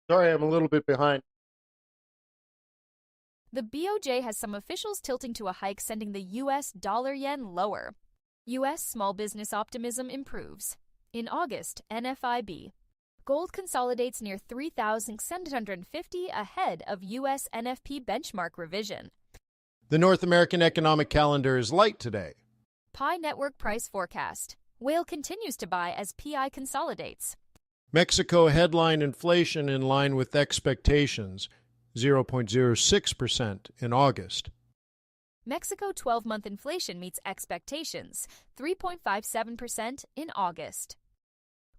Sorry, I'm a little bit behind. The BOJ has some officials tilting to a hike, sending the US dollar yen lower. US small business optimism improves. In August, NFIB. Gold consolidates near 3,750 ahead of US NFP benchmark revision. The North American economic calendar is light today. Pi network price forecast. Whale continues to buy as PI consolidates. Mexico headline inflation in line with expectations, 0.06% in August. Mexico 12-month inflation meets expectations, 3.57% in August.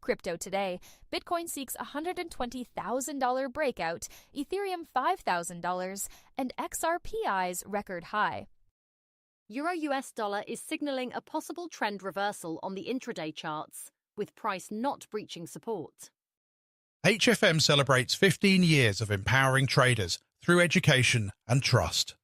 Crypto today, Bitcoin seeks $120,000 breakout, Ethereum $5,000, and XRPI's record high. Euro US dollar is signaling a possible trend reversal on the intraday charts, with price not breaching support. HFM celebrates 15 years of empowering traders through education and trust.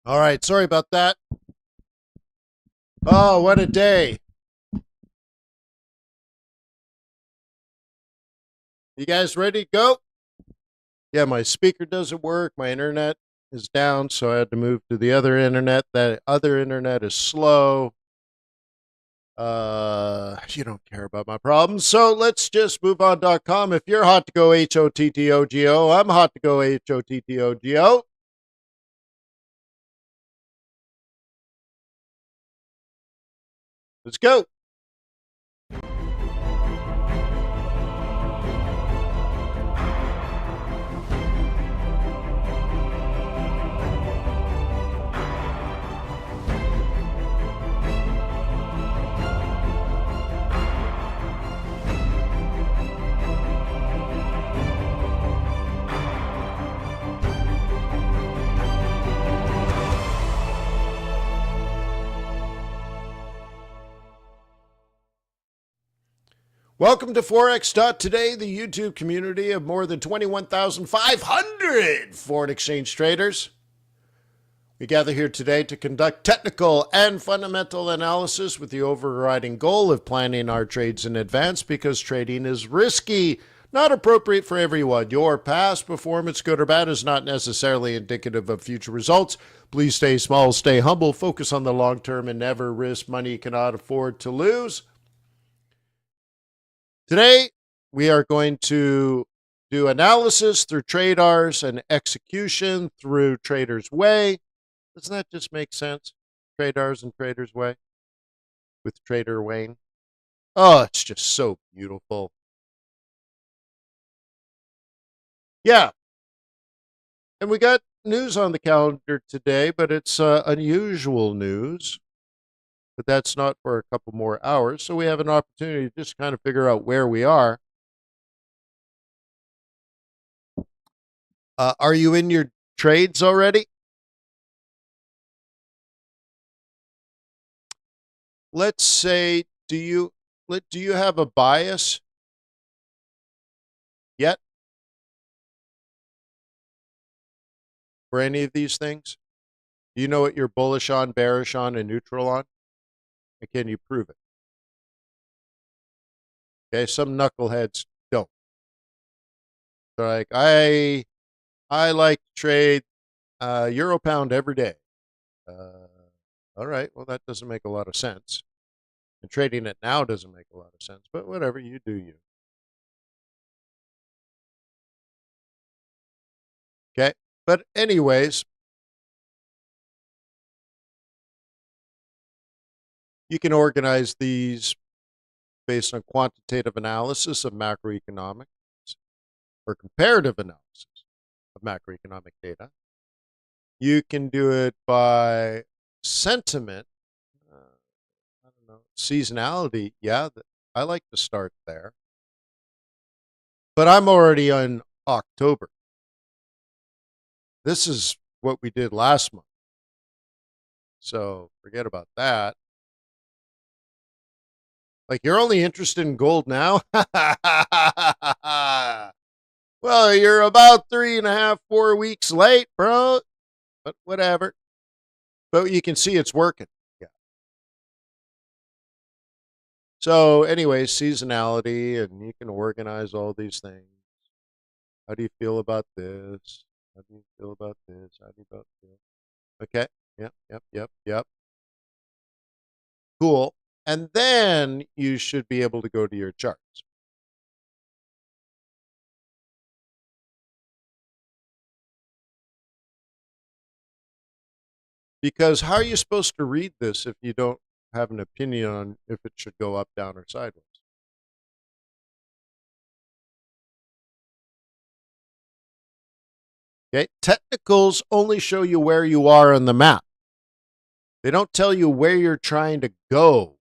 All right, sorry about that. Oh, what a day. You guys ready to go? Yeah, my speaker doesn't work. My internet is down, so I had to move to the other internet. That other internet is slow. You don't care about my problems, so let's just move on.com. If you're hot to go HOTTOGO, I'm hot to go HOTTOGO. Let's go. Welcome to Forex.Today, the YouTube community of more than 21,500 foreign exchange traders. We gather here today to conduct technical and fundamental analysis with the overriding goal of planning our trades in advance because trading is risky, not appropriate for everyone. Your past performance, good or bad, is not necessarily indicative of future results. Please stay small, stay humble, focus on the long term, and never risk money you cannot afford to lose. Today, we are going to do analysis through TRADARS and execution through Trader's Way. Doesn't that just make sense? TRADARS and Trader's Way with Trader Wayne. Oh, it's just so beautiful. Yeah. And we got news on the calendar today, but it's unusual news. But that's not for a couple more hours. So we have an opportunity to just kind of figure out where we are. Are you in your trades already? Let's say, do you have a bias yet for any of these things? Do you know what you're bullish on, bearish on, and neutral on? And can you prove it? Okay, some knuckleheads don't. They're like, I like to trade euro pound every day. All right, well, that doesn't make a lot of sense. And trading it now doesn't make a lot of sense, but whatever, you do you. Okay, but anyways, you can organize these based on quantitative analysis of macroeconomics or comparative analysis of macroeconomic data. You can do it by sentiment, I don't know, seasonality. Yeah, I like to start there. But I'm already in October. This is what we did last month. So forget about that. Like, you're only interested in gold now? Well, you're about 3.5, 4 weeks late, bro. But whatever. But you can see it's working. Yeah. So anyway, seasonality, and you can organize all these things. How do you feel about this? How do you feel about this? How do you feel about this? Okay. Yep. Cool. And then you should be able to go to your charts. Because how are you supposed to read this if you don't have an opinion on if it should go up, down, or sideways? Okay. Technicals only show you where you are on the map. They don't tell you where you're trying to go,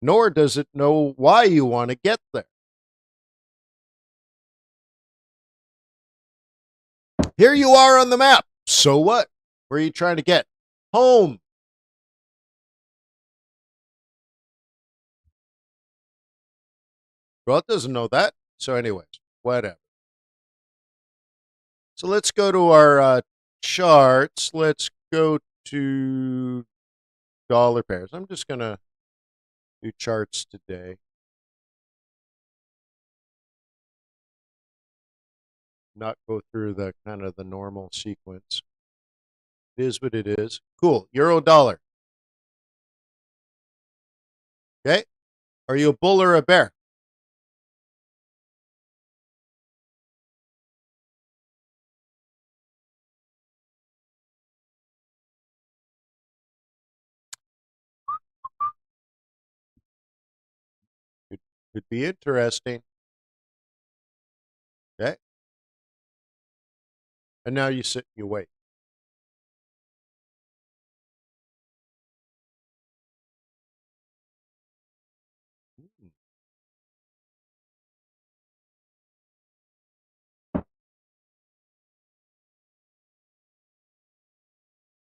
nor does it know why you want to get there. Here you are on the map. So what? Where are you trying to get? Home. Well, it doesn't know that. So anyways, whatever. So let's go to our charts, let's go to dollar pairs. I'm just going to do charts today. Not go through the kind of the normal sequence. It is what it is. Cool. Euro dollar. Okay. Are you a bull or a bear? Could be interesting. Okay. And now you sit and you wait.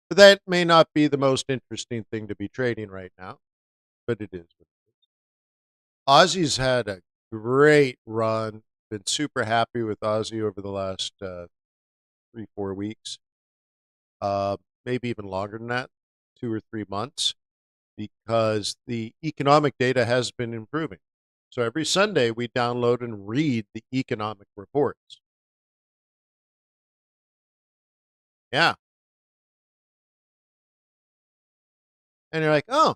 That may not be the most interesting thing to be trading right now, but it is what it is. Aussie's had a great run. Been super happy with Aussie over the last 3, 4 weeks, maybe even longer than that, 2 or 3 months, because the economic data has been improving. So every Sunday we download and read the economic reports. Yeah. And you're like, oh,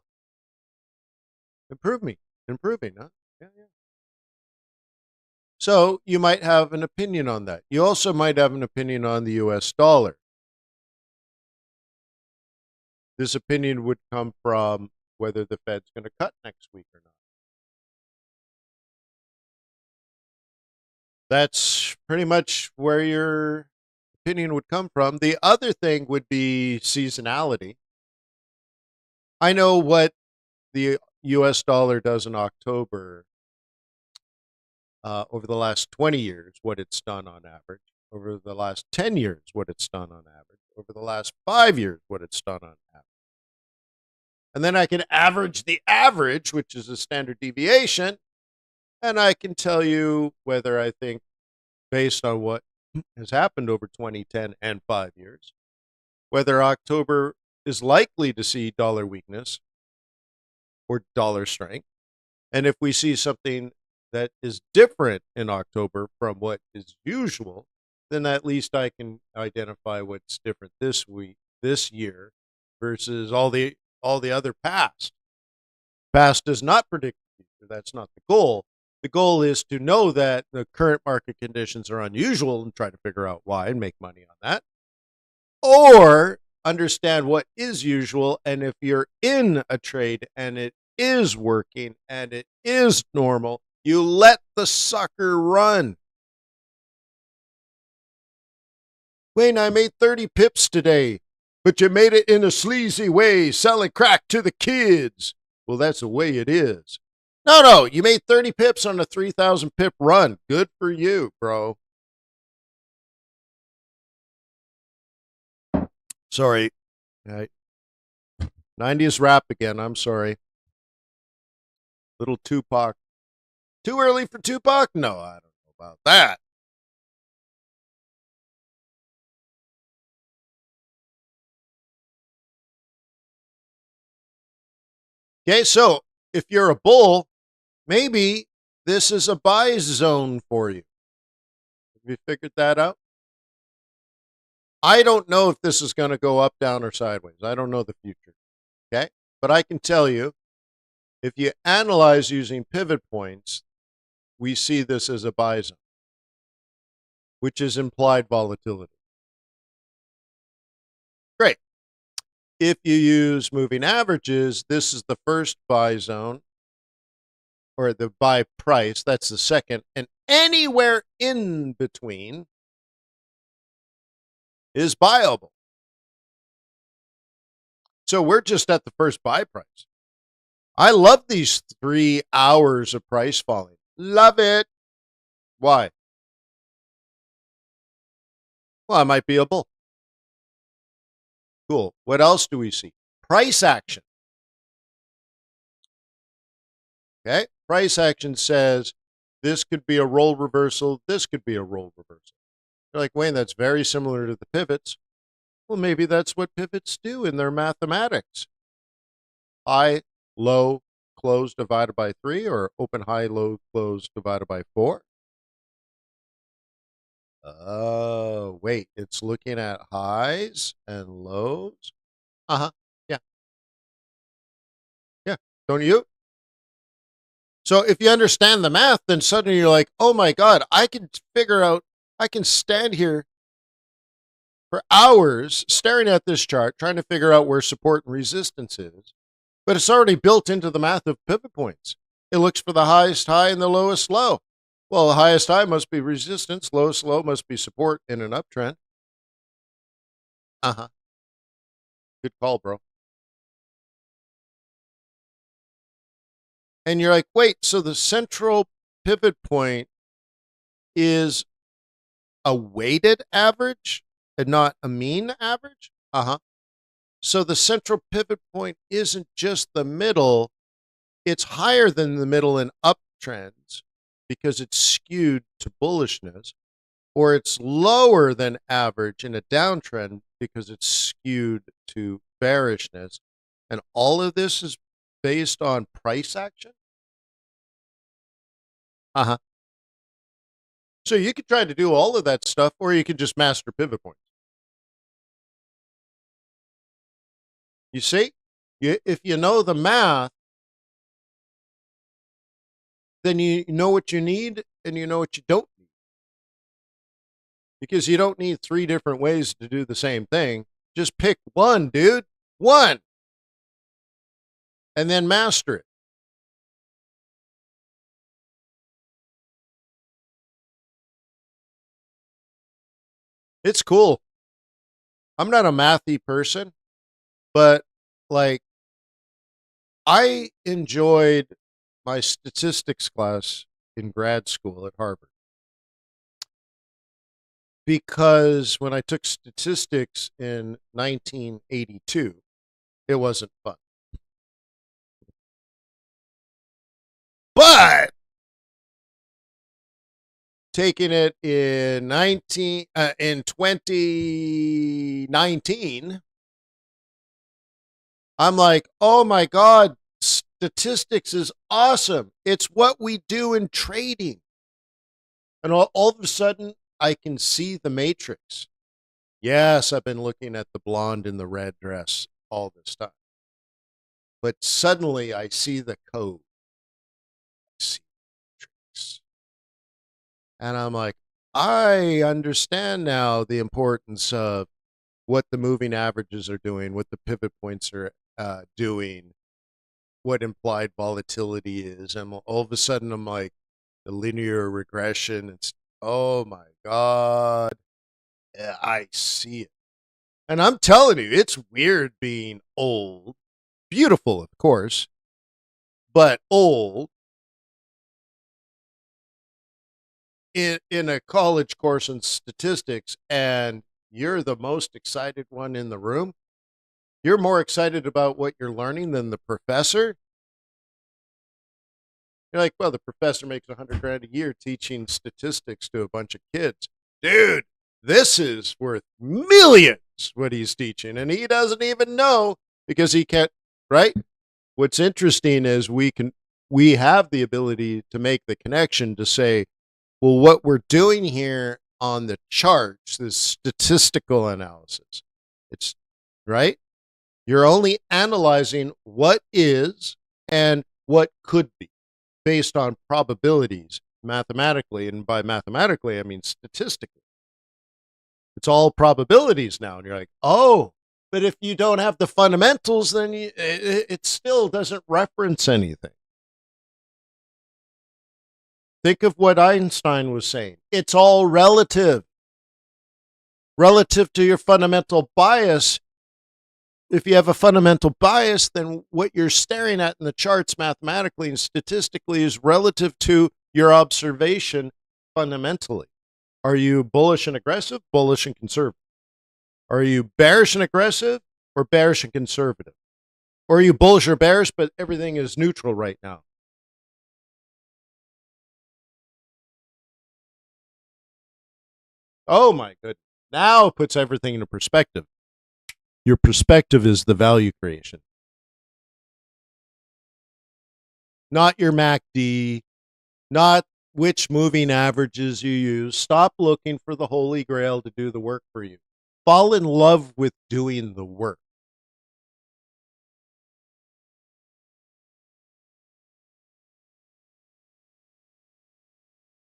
improving, huh? Yeah, yeah. So you might have an opinion on that. You also might have an opinion on the US dollar. This opinion would come from whether the Fed's going to cut next week or not. That's pretty much where your opinion would come from. The other thing would be seasonality. I know what the US dollar does in October over the last 20 years, what it's done on average, over the last 10 years, what it's done on average, over the last 5 years, what it's done on average. And then I can average the average, which is a standard deviation, and I can tell you whether I think, based on what has happened over 2010 and 5 years, whether October is likely to see dollar weakness or dollar strength. And if we see something that is different in October from what is usual, then at least I can identify what's different this week, this year, versus all the other past. Past does not predict the future. That's not the goal. The goal is to know that the current market conditions are unusual and try to figure out why and make money on that. Or understand what is usual, and if you're in a trade and it is working and it is normal, you let the sucker run. Wayne, I made 30 pips today, but you made it in a sleazy way, selling crack to the kids. Well, that's the way it is. No, you made 30 pips on a 3,000 pip run. Good for you, bro. Sorry. 90s rap again. I'm sorry. Little Tupac. Too early for Tupac? No, I don't know about that. Okay, so if you're a bull, maybe this is a buy zone for you. Have you figured that out? I don't know if this is going to go up, down, or sideways. I don't know the future. Okay, but I can tell you, if you analyze using pivot points, we see this as a buy zone, which is implied volatility. Great. If you use moving averages, this is the first buy zone, or the buy price. That's the second. And anywhere in between is buyable. So we're just at the first buy price. I love these 3 hours of price falling. Love it. Why? Well, I might be a bull. Cool. What else do we see? Price action. Okay. Price action says this could be a role reversal. This could be a role reversal. You're like, Wayne, that's very similar to the pivots. Well, maybe that's what pivots do in their mathematics. High, low, close divided by 3, or open, high, low, close divided by 4. Oh, wait, it's looking at highs and lows? Uh-huh. Yeah. Yeah. Don't you? So if you understand the math, then suddenly you're like, oh my God, I can figure out, I can stand here for hours staring at this chart, trying to figure out where support and resistance is. But it's already built into the math of pivot points. It looks for the highest high and the lowest low. Well, the highest high must be resistance, lowest low must be support in an uptrend. Uh-huh. Good call, bro. And you're like, wait, so the central pivot point is a weighted average and not a mean average? Uh-huh. So the central pivot point isn't just the middle, it's higher than the middle in uptrends because it's skewed to bullishness, or it's lower than average in a downtrend because it's skewed to bearishness. And all of this is based on price action? Uh-huh. So you could try to do all of that stuff, or you could just master pivot points. You see? If you know the math, then you know what you need and you know what you don't need. Because you don't need 3 different ways to do the same thing. Just pick one, dude. One. And then master it. It's cool. I'm not a mathy person, but like I enjoyed my statistics class in grad school at Harvard because when I took statistics in 1982, it wasn't fun. But taking it in 2019, I'm like, oh my God, statistics is awesome. It's what we do in trading. And all of a sudden, I can see the matrix. Yes, I've been looking at the blonde in the red dress all this time. But suddenly I see the code. I see the matrix. And I'm like, I understand now the importance of what the moving averages are doing, what the pivot points are doing, what implied volatility is. And all of a sudden, I'm like, the linear regression. It's, oh my God, yeah, I see it. And I'm telling you, it's weird being old, beautiful, of course, but old in a college course in statistics, and you're the most excited one in the room. You're more excited about what you're learning than the professor. You're like, well, the professor makes $100,000 a year teaching statistics to a bunch of kids. Dude, this is worth millions what he's teaching, and he doesn't even know because he can't, right? What's interesting is we have the ability to make the connection to say, well, what we're doing here on the charts, this statistical analysis, it's right. You're only analyzing what is and what could be based on probabilities mathematically. And by mathematically, I mean statistically. It's all probabilities now. And you're like, oh, but if you don't have the fundamentals, then it still doesn't reference anything. Think of what Einstein was saying. It's all relative. Relative to your fundamental bias. If you have a fundamental bias, then what you're staring at in the charts mathematically and statistically is relative to your observation fundamentally. Are you bullish and aggressive, bullish and conservative? Are you bearish and aggressive, or bearish and conservative? Or are you bullish or bearish, but everything is neutral right now? Oh my goodness. Now it puts everything into perspective. Your perspective is the value creation, not your MACD, not which moving averages you use. Stop looking for the holy grail to do the work for you. Fall in love with doing the work.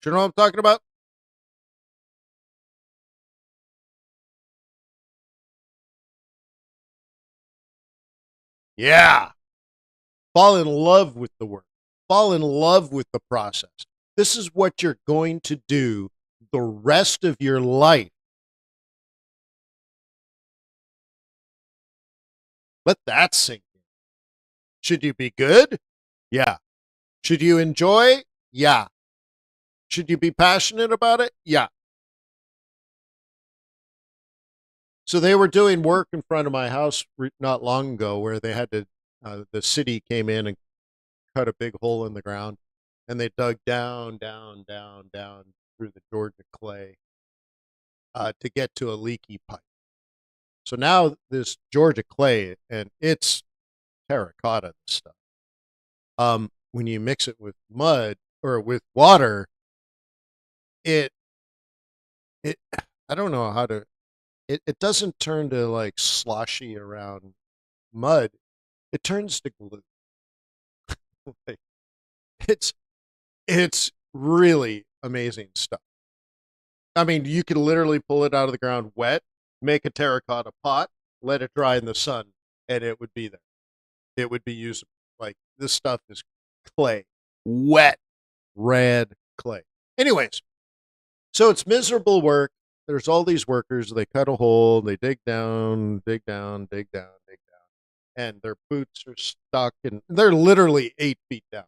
You know what I'm talking about? Yeah. Fall in love with the work. Fall in love with the process. This is what you're going to do the rest of your life. Let that sink in. Should you be good? Yeah. Should you enjoy? Yeah. Should you be passionate about it? Yeah. So they were doing work in front of my house not long ago where they had to, the city came in and cut a big hole in the ground and they dug down, down, down, down through the Georgia clay to get to a leaky pipe. So now this Georgia clay, and it's terracotta stuff. When you mix it with mud or with water, it it I don't know how to it doesn't turn to like sloshy around mud. It turns to glue. Like, it's it's really amazing stuff. I mean, you could literally pull it out of the ground wet, make a terracotta pot, let it dry in the sun, and it would be there. It would be usable. Like this stuff is clay, wet, red clay. Anyways, so it's miserable work. There's all these workers. They cut a hole. They dig down, dig down, dig down, dig down, and their boots are stuck, and they're literally 8 feet down.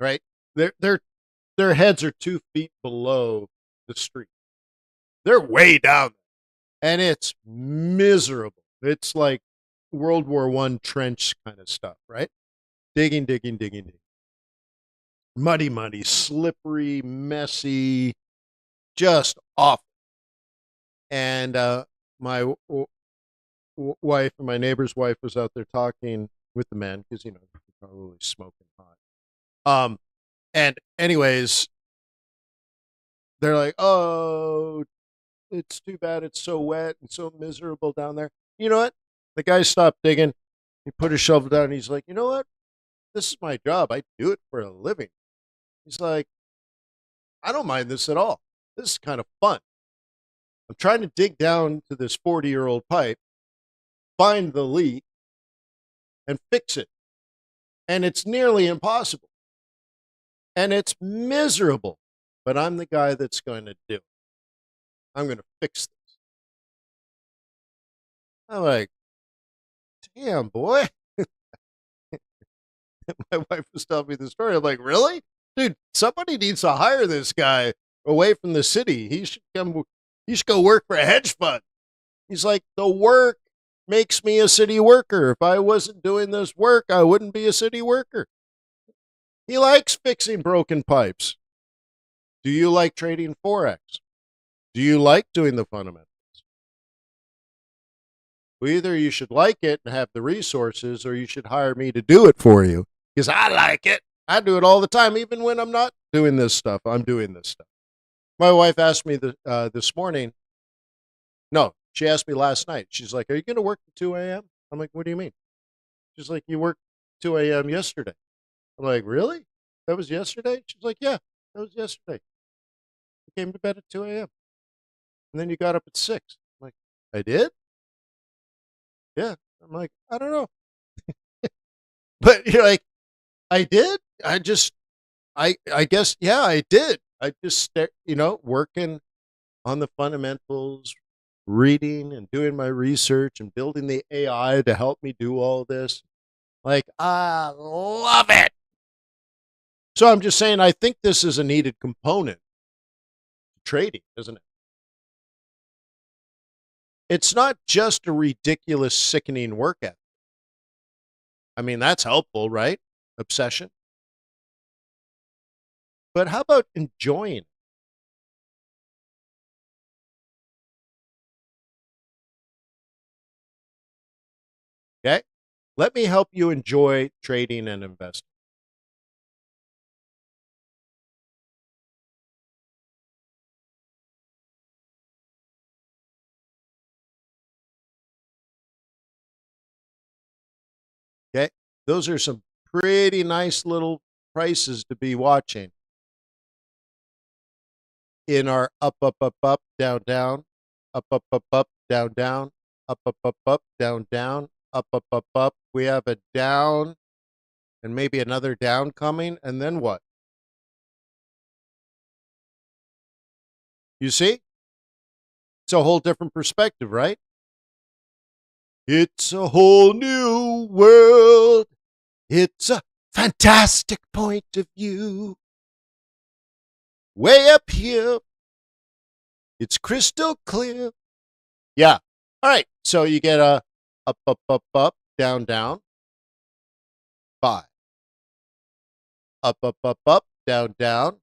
Right? Their heads are 2 feet below the street. They're way down there, and it's miserable. It's like World War I trench kind of stuff, right? Digging, digging, digging, digging. Muddy, muddy, slippery, messy, just awful. And my wife and my neighbor's wife was out there talking with the men because, they're probably smoking hot. And anyways, they're like, oh, it's too bad it's so wet and so miserable down there. You know what? The guy stopped digging. He put his shovel down and he's like, you know what? This is my job. I do it for a living. He's like, I don't mind this at all. This is kind of fun. I'm trying to dig down to this 40-year-old pipe, find the leak, and fix it. And it's nearly impossible. And it's miserable. But I'm the guy that's going to do it. I'm going to fix this. I'm like, damn, boy. My wife was telling me the story. I'm like, really? Dude, somebody needs to hire this guy away from the city. He should go work for a hedge fund. He's like, the work makes me a city worker. If I wasn't doing this work, I wouldn't be a city worker. He likes fixing broken pipes. Do you like trading Forex? Do you like doing the fundamentals? Well, either you should like it and have the resources, or you should hire me to do it for you because I like it. I do it all the time, even when I'm not doing this stuff. I'm doing this stuff. My wife asked me this morning. No, she asked me last night. She's like, "Are you going to work at 2 a.m.?" I'm like, "What do you mean?" She's like, "You worked 2 a.m. yesterday." I'm like, "Really? That was yesterday?" She's like, "Yeah, that was yesterday. You came to bed at 2 a.m. and then you got up at 6." I'm like, "I did?" Yeah. I'm like, "I don't know." But you're like, "I did? I guess, yeah, I did. I just, working on the fundamentals, reading and doing my research and building the AI to help me do all this. Like, I love it." So I'm just saying, I think this is a needed component to trading, isn't it? It's not just a ridiculous, sickening work ethic. I mean, that's helpful, right? Obsession. But how about enjoying it? Okay? Let me help you enjoy trading and investing. Okay? Those are some pretty nice little prices to be watching in our up, up, up, up, down, down, up, up, up, up, down, down, up, up, up, up, down, down, up, up, up, up. We have a down and maybe another down coming. And then what? You see? It's a whole different perspective, right? It's a whole new world. It's a fantastic point of view. Way up here, it's crystal clear. Yeah. All right. So you get a up, up, up, up, down, down. Buy. Up, up, up, up, down, down.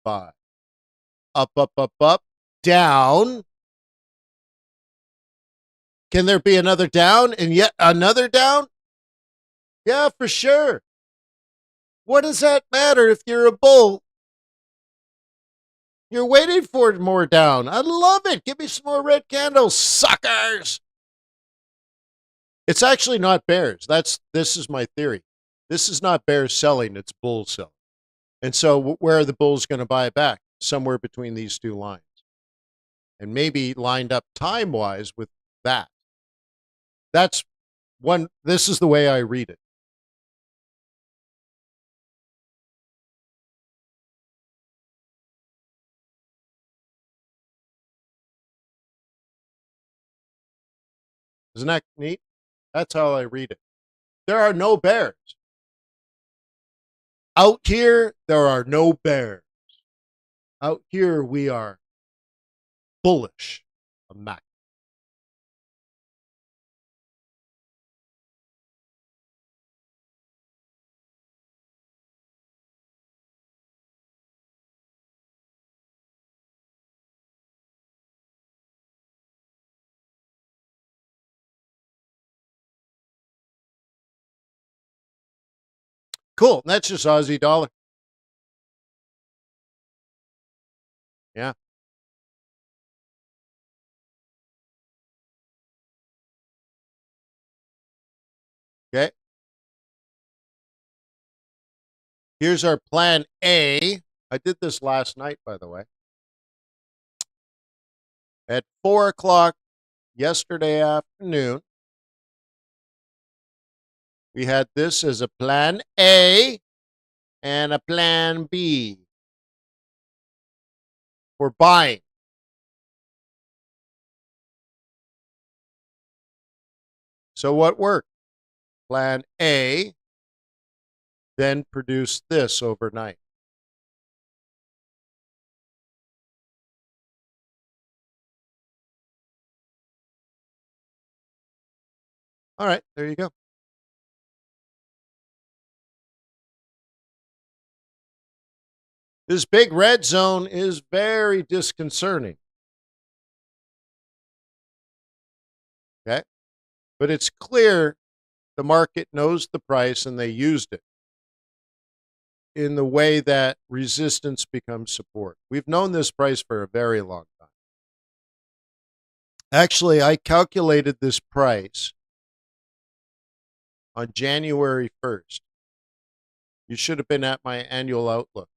Buy. Up, up, up, up, down. Can there be another down and yet another down? Yeah, for sure. What does that matter if you're a bull? You're waiting for more down. I love it. Give me some more red candles, suckers. It's actually not bears. This is my theory. This is not bears selling, it's bulls selling. And so where are the bulls going to buy it back? Somewhere between these two lines. And maybe lined up time-wise with that. That's one. This is the way I read it. Isn't that neat? That's how I read it. There are no bears. Out here, there are no bears. Out here, we are bullish. Immaculate. Cool. That's just Aussie dollar. Yeah. Okay. Here's our plan A. I did this last night, by the way. At 4 o'clock yesterday afternoon, we had this as a plan A and a plan B for buying. So what worked? Plan A then produced this overnight. All right, there you go. This big red zone is very disconcerting. Okay. But it's clear the market knows the price and they used it in the way that resistance becomes support. We've known this price for a very long time. Actually, I calculated this price on January 1st. You should have been at my annual outlook.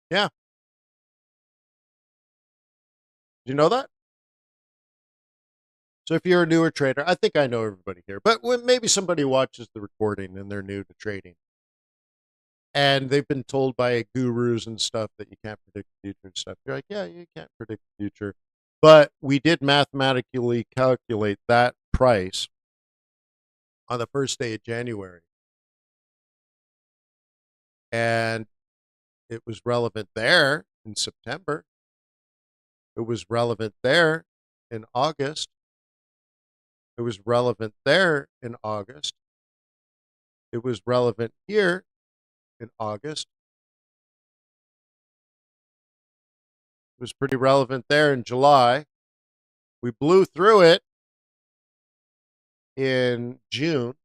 Yeah. Do you know that? So if you're a newer trader, I think I know everybody here, but maybe somebody watches the recording and they're new to trading. And they've been told by gurus and stuff that you can't predict the future and stuff. You're like, yeah, you can't predict the future. But we did mathematically calculate that price on the first day of January. And it was relevant there in September. It was relevant there in August. It was relevant there in August. It was relevant here in August. was pretty relevant there in July. We blew through it in June.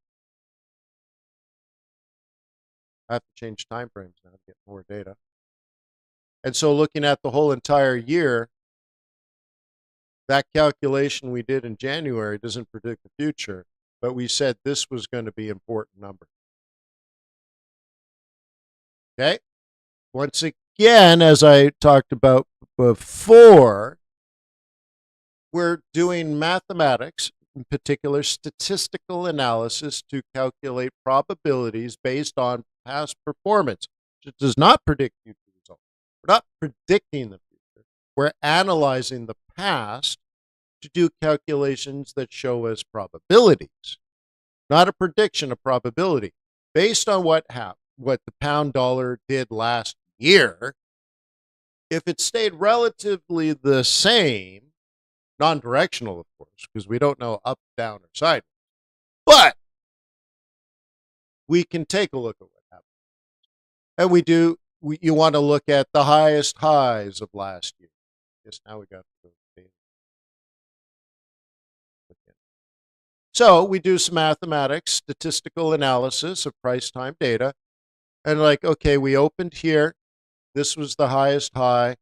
I have to change time frames now to get more data. And so looking at the whole entire year, that calculation we did in January doesn't predict the future, but we said this was going to be an important number. Okay? Once again, as I talked about before, we're doing mathematics, in particular statistical analysis, to calculate probabilities based on past performance. It does not predict future results. We're not predicting the future. We're analyzing the past to do calculations that show us probabilities, not a prediction, a probability. Based on what the pound dollar did last year, if it stayed relatively the same, non-directional, of course, because we don't know up, down, or sideways, but we can take a look at what happened. And you want to look at the highest highs of last year. Yes, now we got to go to data. So we do some mathematics, statistical analysis of price time data, and okay, we opened here. This was the highest high.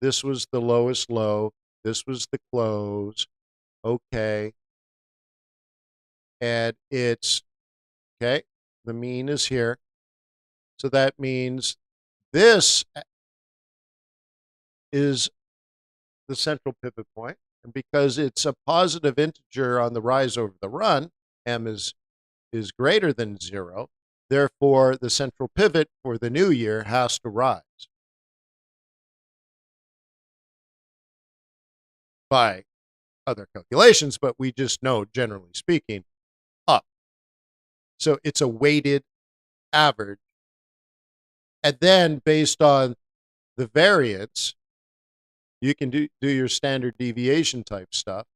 This was the lowest low. This was the close. Okay. And it's, okay, the mean is here. So that means this is the central pivot point. And because it's a positive integer on the rise over the run, m is greater than 0, therefore the central pivot for the new year has to rise by other calculations, but we just know, generally speaking, up. So it's a weighted average. And then based on the variance, you can do your standard deviation type stuff,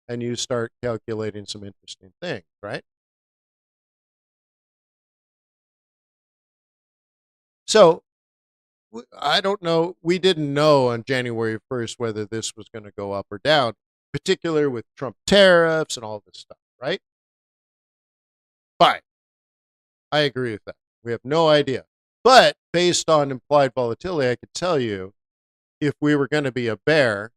and you start calculating some interesting things, right? So I don't know. We didn't know on January 1st whether this was going to go up or down, particularly with Trump tariffs and all this stuff, right? Fine. I agree with that. We have no idea. But based on implied volatility, I could tell you if we were going to be a bear,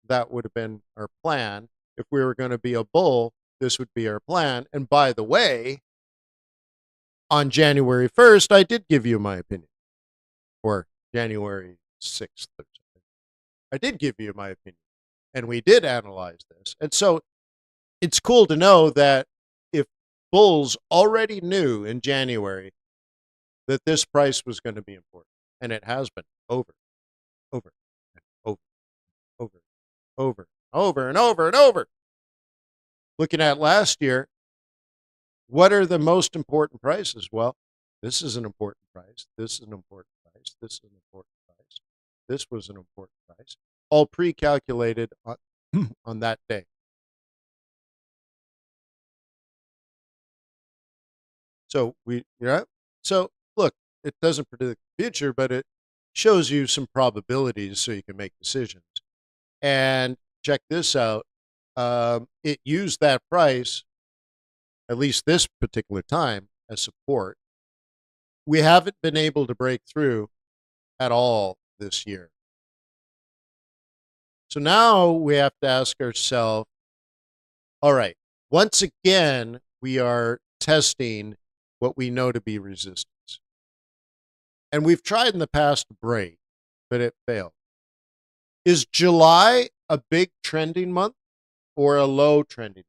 that would have been our plan. If we were going to be a bull, this would be our plan. And by the way, on January 1st, I did give you my opinion. Or January 6th or something. I did give you my opinion. And we did analyze this. And so it's cool to know that if bulls already knew in January that this price was going to be important, and it has been over, and over. Looking at last year, what are the most important prices? Well, this is an important price. This is an important price. This is an important price. This was an important price. All pre-calculated on that day. So So look, it doesn't predict the future, but it shows you some probabilities so you can make decisions. And check this out. It used that price, at least this particular time, as support. We haven't been able to break through at all this year. So now we have to ask ourselves, all right, once again, we are testing what we know to be resistance. And we've tried in the past to break, but it failed. Is July a big trending month or a low trending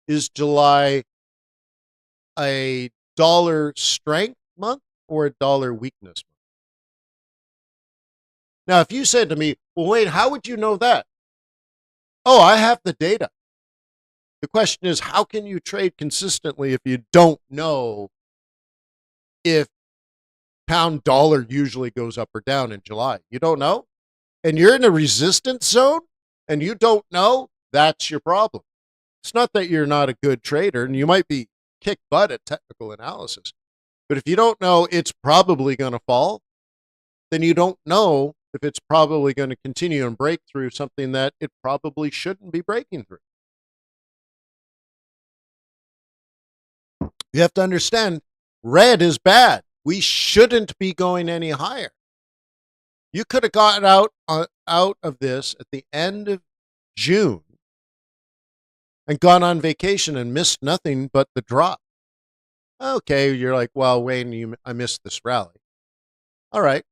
month? Is July a dollar strength month or a dollar weakness month? Now, if you said to me, well, Wayne, how would you know that? Oh, I have the data. The question is, how can you trade consistently if you don't know if pound dollar usually goes up or down in July? You don't know? And you're in a resistance zone and you don't know? That's your problem. It's not that you're not a good trader, and you might be kick butt at technical analysis. But if you don't know it's probably going to fall, then you don't know if it's probably going to continue and break through something that it probably shouldn't be breaking through. You have to understand, red is bad. We shouldn't be going any higher. You could have gotten out of this at the end of June and gone on vacation and missed nothing but the drop. Okay, you're like, well, Wayne, I missed this rally. All right.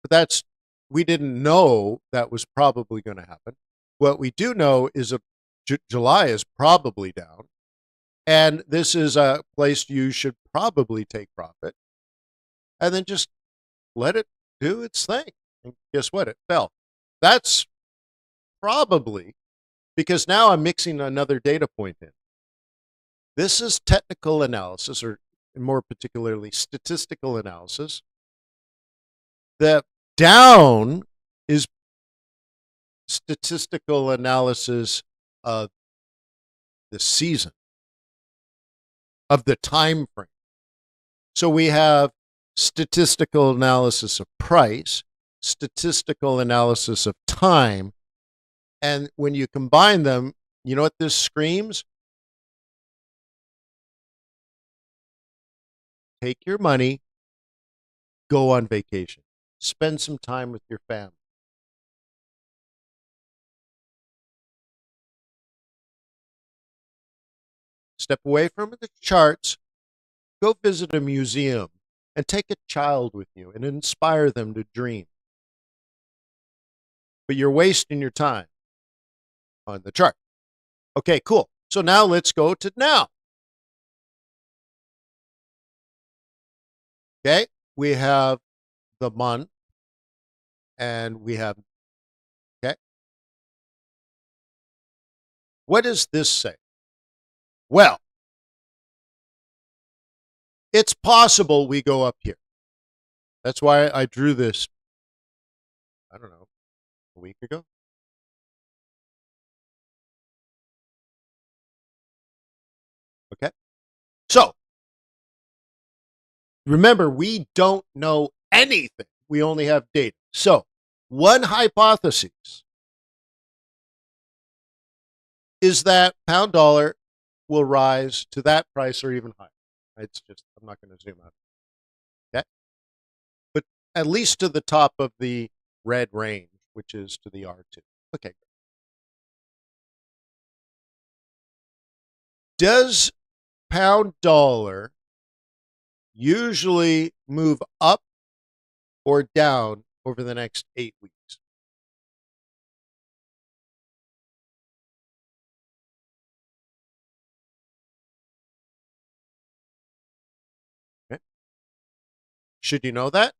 But we didn't know that was probably going to happen. What we do know is July is probably down. And this is a place you should probably take profit. And then just let it do its thing. And guess what? It fell. That's probably because now I'm mixing another data point in. This is technical analysis, or more particularly statistical analysis. The down is statistical analysis of the season, of the time frame. So we have statistical analysis of price, statistical analysis of time, and when you combine them, you know what this screams? Take your money, go on vacation, spend some time with your family. Step away from the charts, go visit a museum, and take a child with you and inspire them to dream. But you're wasting your time on the chart. Okay, cool. So now let's go to now. Okay, we have the month and we have, okay. What does this say? Well, it's possible we go up here. That's why I drew this, I don't know, a week ago. Okay. So, remember, we don't know anything. We only have data. So, one hypothesis is that pound dollar will rise to that price or even higher. It's just, I'm not going to zoom out. Okay. But at least to the top of the red range, which is to the R2. Okay. Does pound dollar usually move up or down over the next 8 weeks? Okay. Should you know that?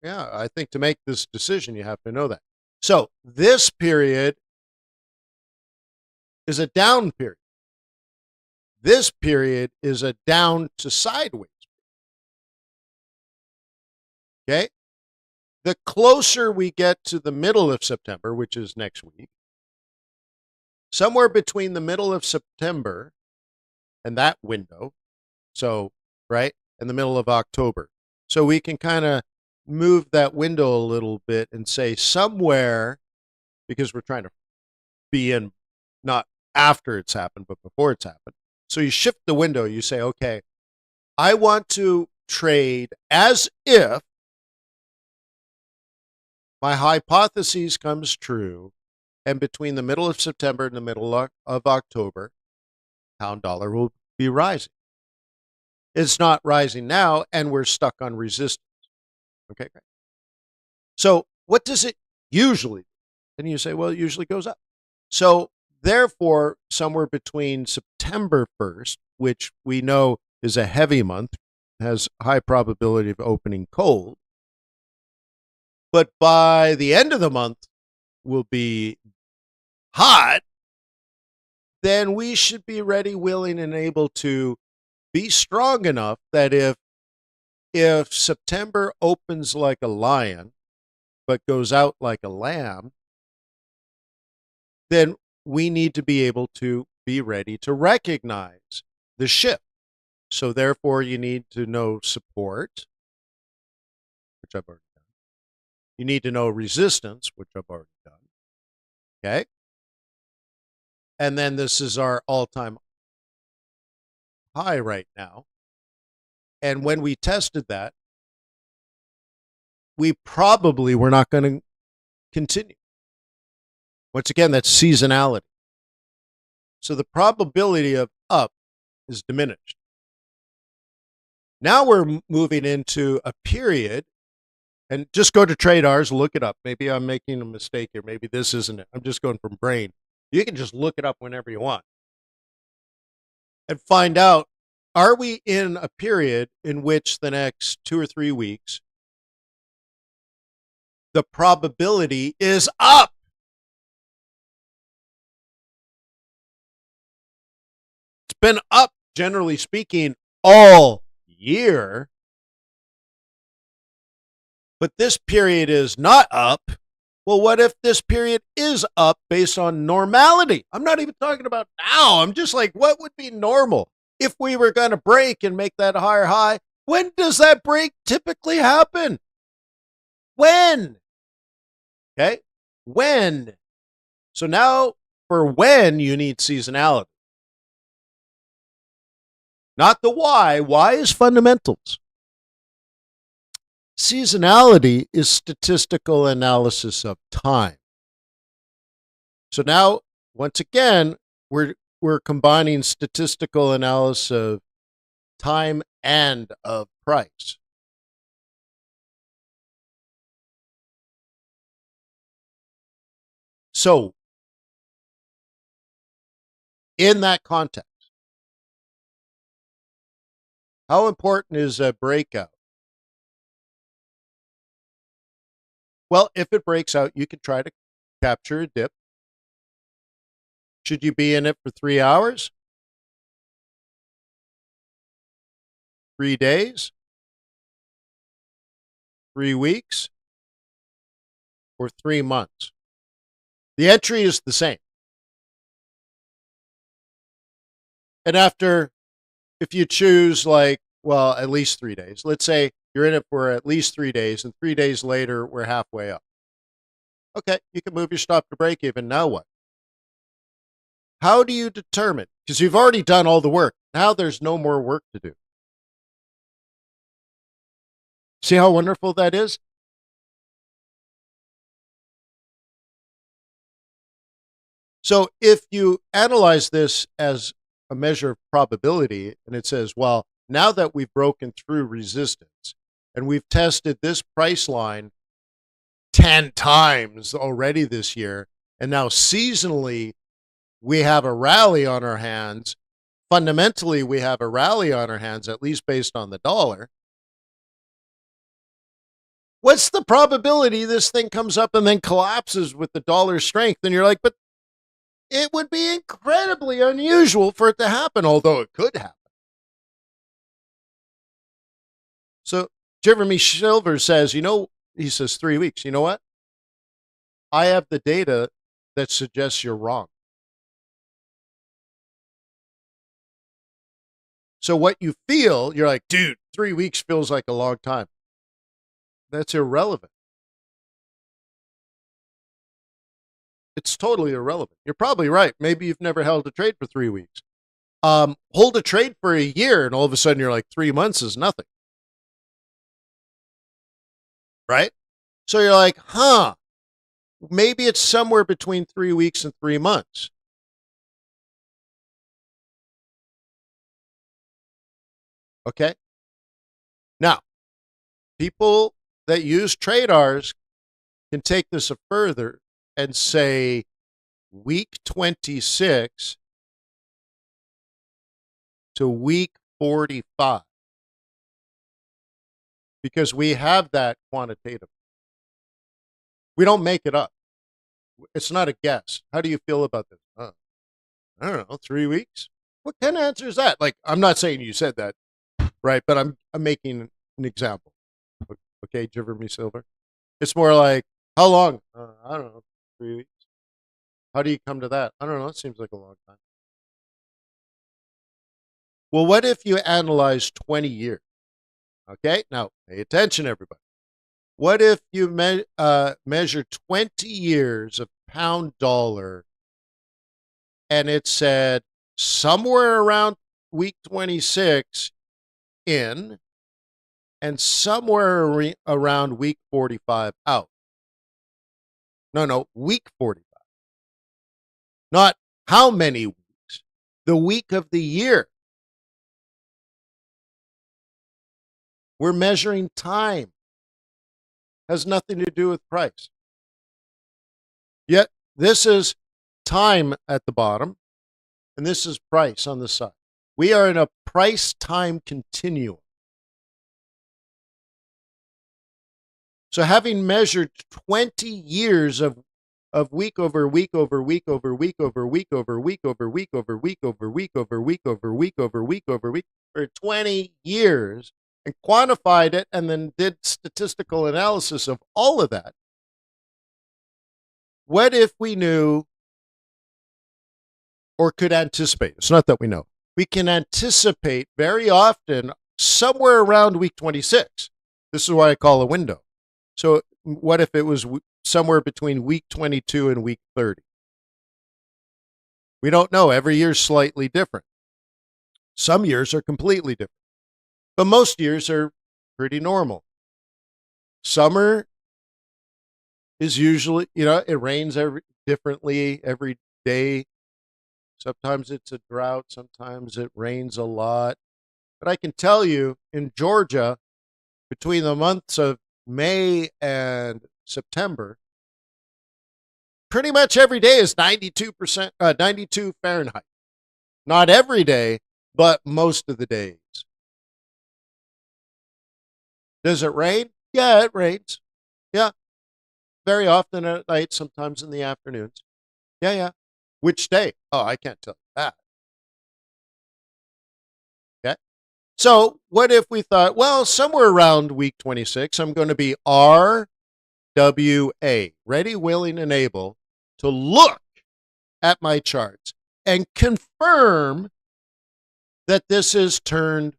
Yeah, I think to make this decision, you have to know that. So this period is a down period. This period is a down to sideways. Okay? The closer we get to the middle of September, which is next week, somewhere between the middle of September and that window, so, right, in the middle of October. So we can kind of move that window a little bit and say somewhere, because we're trying to be in not after it's happened, but before it's happened. So you shift the window, you say, okay, I want to trade as if my hypothesis comes true, and between the middle of September and the middle of October, pound dollar will be rising. It's not rising now, and we're stuck on resistance. Okay, great. So what does it usually do? And you say, well, it usually goes up. So therefore, somewhere between September 1st, which we know is a heavy month, has high probability of opening cold, but by the end of the month will be hot, then we should be ready, willing, and able to be strong enough that if September opens like a lion but goes out like a lamb, then we need to be able to be ready to recognize the shift. So therefore, you need to know support, which I've already done, You need to know resistance, which I've already done. Okay. And then this is our all-time high right now. And when we tested that, we probably were not going to continue. Once again, that's seasonality. So the probability of up is diminished. Now we're moving into a period, and just go to TRADARS, look it up. Maybe I'm making a mistake here. Maybe this isn't it. I'm just going from brain. You can just look it up whenever you want and find out, are we in a period in which the next 2 or 3 weeks, the probability is up? It's been up, generally speaking, all year. But this period is not up. Well, what if this period is up based on normality? I'm not even talking about now. I'm just like, what would be normal if we were going to break and make that higher high? When does that break typically happen? When? Okay. When? So now for when, you need seasonality. Not the why. Why is fundamentals. Seasonality is statistical analysis of time. So now, once again, we're combining statistical analysis of time and of price. So, in that context, how important is a breakout? Well, if it breaks out, you could try to capture a dip. Should you be in it for 3 hours? 3 days? 3 weeks? Or 3 months? The entry is the same. And after, if you choose at least 3 days, let's say you're in it for at least 3 days, and 3 days later, we're halfway up. Okay, you can move your stop to break even. Now what? How do you determine? Because you've already done all the work. Now there's no more work to do. See how wonderful that is? So if you analyze this as a measure of probability, and it says, well, now that we've broken through resistance and we've tested this price line 10 times already this year, and now seasonally we have a rally on our hands. Fundamentally, we have a rally on our hands, at least based on the dollar. What's the probability this thing comes up and then collapses with the dollar's strength? And you're like, but it would be incredibly unusual for it to happen, although it could happen. So Jeremy Silver says, he says 3 weeks. You know what? I have the data that suggests you're wrong. So what you feel, you're like, dude, 3 weeks feels like a long time. That's irrelevant. It's totally irrelevant. You're probably right. Maybe you've never held a trade for 3 weeks. Hold a trade for a year, and all of a sudden you're like, 3 months is nothing. Right? So you're like, maybe it's somewhere between 3 weeks and 3 months. Okay? Now, people that use TRADARS can take this a further and say week 26 to week 45, because we have that quantitative. We don't make it up. It's not a guess. How do you feel about this? I don't know, 3 weeks? What kind of answer is that? Like, I'm not saying you said that, right? But I'm making an example. Okay, Jeremy Silver. It's more like, how long? I don't know, 3 weeks. How do you come to that? I don't know. It seems like a long time. Well, what if you analyze 20 years? Okay, now pay attention, everybody. What if you measure 20 years of pound dollar and it said somewhere around week 26 in and somewhere around week 45 out? No, week 45. Not how many weeks, the week of the year. We're measuring time. Has nothing to do with price. Yet this is time at the bottom, and this is price on the side. We are in a price-time continuum. So having measured 20 years of week over week over week over week over week over week over week over week over week over week over week over week over week for 20 years and quantified it and then did statistical analysis of all of that, what if we knew or could anticipate? It's not that we know. We can anticipate very often somewhere around week 26. This is why I call a window. So what if it was somewhere between week 22 and week 30? We don't know. Every year's slightly different. Some years are completely different. But most years are pretty normal. Summer is usually, it rains differently every day. Sometimes it's a drought. Sometimes it rains a lot. But I can tell you, in Georgia, between the months of May and September, pretty much every day is 92 Fahrenheit. Not every day, but most of the days. Does it rain? Yeah, it rains. Yeah. Very often at night, sometimes in the afternoons. Yeah. Which day? Oh, I can't tell you that. Okay. So what if we thought, well, somewhere around week 26, I'm going to be RWA, ready, willing, and able to look at my charts and confirm that this is turned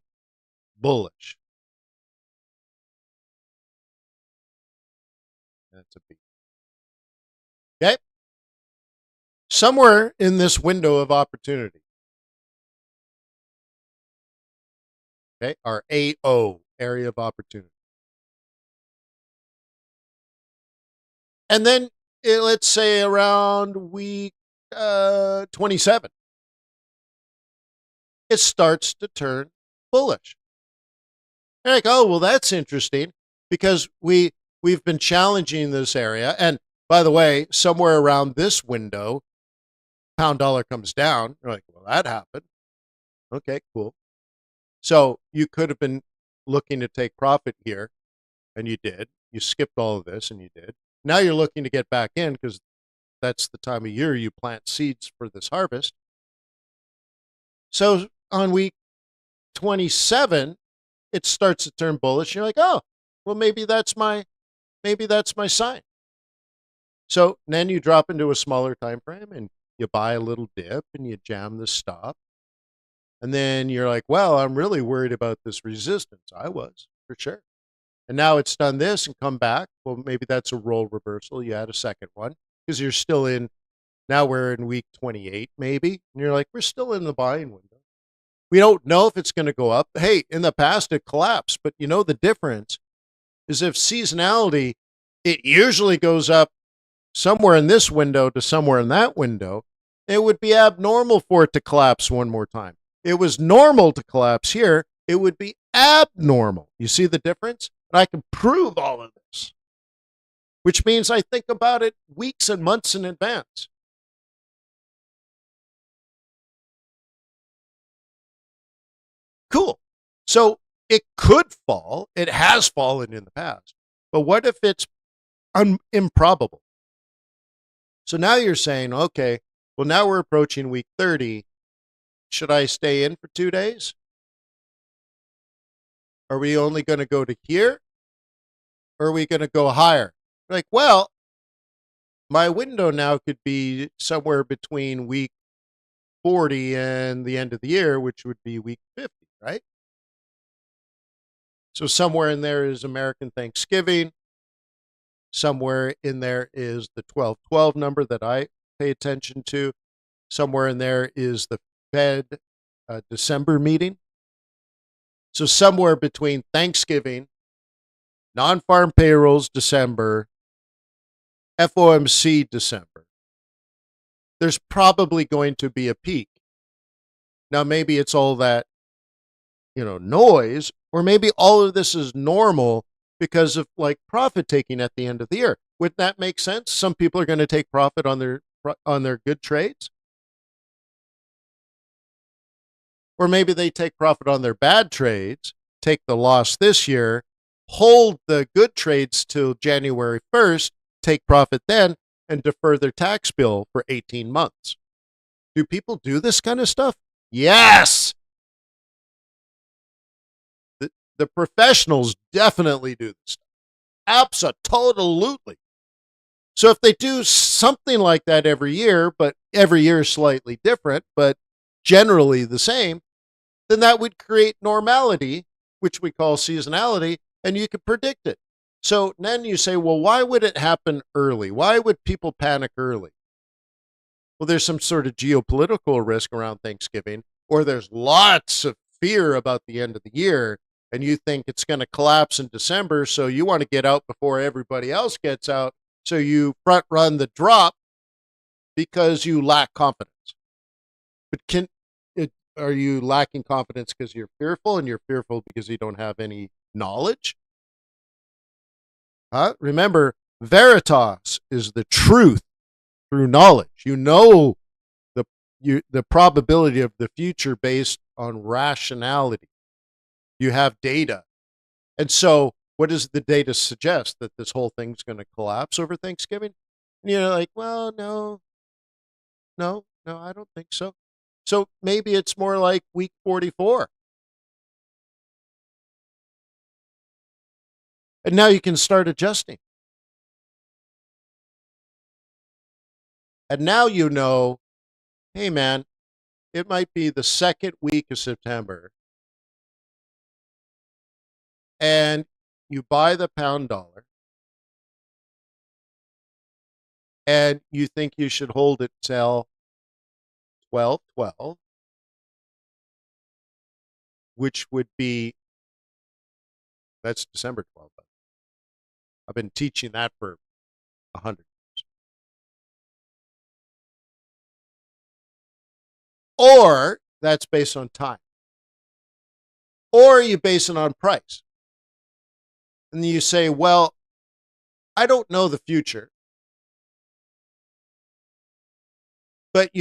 bullish. That's a B. Okay. Somewhere in this window of opportunity. Okay. Our AO, area of opportunity. And then let's say around week 27, it starts to turn bullish. You're like, oh, well, that's interesting because we've been challenging this area. And by the way, somewhere around this window, pound dollar comes down. You're like, well, that happened. Okay, cool. So you could have been looking to take profit here, and you did. You skipped all of this, and you did. Now you're looking to get back in because that's the time of year you plant seeds for this harvest. So on week 27, it starts to turn bullish. You're like, oh, well, maybe that's my sign. So then you drop into a smaller time frame and you buy a little dip and you jam the stop. And then you're like, well, I'm really worried about this resistance. I was, for sure. And now it's done this and come back. Well, maybe that's a role reversal. You add a second one because you're still in. Now we're in week 28, maybe. And you're like, we're still in the buying window. We don't know if it's going to go up. Hey, in the past, it collapsed. But the difference is if seasonality, it usually goes up somewhere in this window to somewhere in that window. It would be abnormal for it to collapse one more time. It was normal to collapse here. It would be abnormal. You see the difference? And I can prove all of this, which means I think about it weeks and months in advance. Cool. So it could fall. It has fallen in the past. But what if it's improbable? So now you're saying, okay, well, now we're approaching week 30. Should I stay in for 2 days? Are we only going to go to here? Or are we going to go higher? Like, well, my window now could be somewhere between week 40 and the end of the year, which would be week 50, right? So somewhere in there is American Thanksgiving. Somewhere in there is the 12/12 number that I pay attention to. Somewhere in there is the Fed December meeting. So somewhere between Thanksgiving, non-farm payrolls December, FOMC December, there's probably going to be a peak. Now, maybe it's all that, noise, or maybe all of this is normal because of like profit taking at the end of the year. Would that make sense? Some people are going to take profit on their good trades. Or maybe they take profit on their bad trades, take the loss this year, hold the good trades till January 1st, take profit then, and defer their tax bill for 18 months. Do people do this kind of stuff? Yes! The professionals definitely do this stuff. Absolutely. So if they do something like that every year, but every year is slightly different, but generally the same, then that would create normality, which we call seasonality, and you could predict it. So then you say, well, why would it happen early? Why would people panic early? Well, there's some sort of geopolitical risk around Thanksgiving, or there's lots of fear about the end of the year, and you think it's going to collapse in December, so you want to get out before everybody else gets out, so you front run the drop because you lack confidence. But are you lacking confidence because you're fearful, and you're fearful because you don't have any knowledge? Remember, veritas is the truth through knowledge. You know the probability of the future based on rationality. You have data. And so what does the data suggest? That this whole thing's going to collapse over Thanksgiving? And you're like, well, no, I don't think so. So maybe it's more like week 44. And now you can start adjusting. And now you know, hey man, it might be the second week of September. And you buy the pound dollar. And you think you should hold it till 12/12, which would be, that's December 12th. I've been teaching that for 100 years. Or that's based on time. Or you base it on price. And you say, well, I don't know the future. But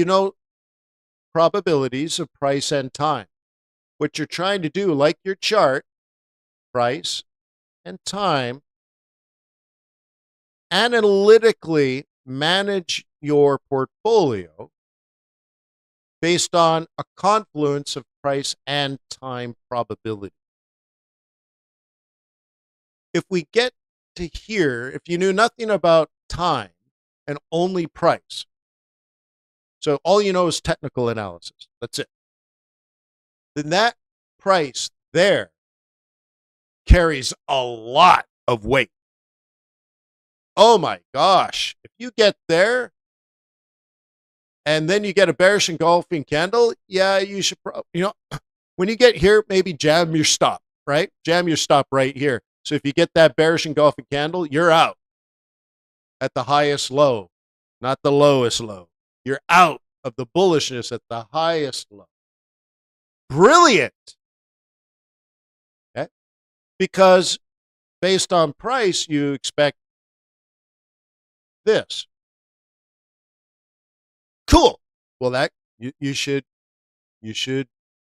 probabilities of price and time. What you're trying to do, like your chart, price and time, analytically manage your portfolio based on a confluence of price and time probability. If we get to here, if you knew nothing about time and only price, so all you know is technical analysis, that's it, then that price there carries a lot of weight. Oh my gosh, if you get there and then you get a bearish engulfing candle, yeah, you should, when you get here, maybe jam your stop, right? Jam your stop right here. So if you get that bearish engulfing candle, you're out at the highest low, not the lowest low. You're out of the bullishness at the highest low. Brilliant. Okay? Because based on price, you expect this. Cool. Well, that you should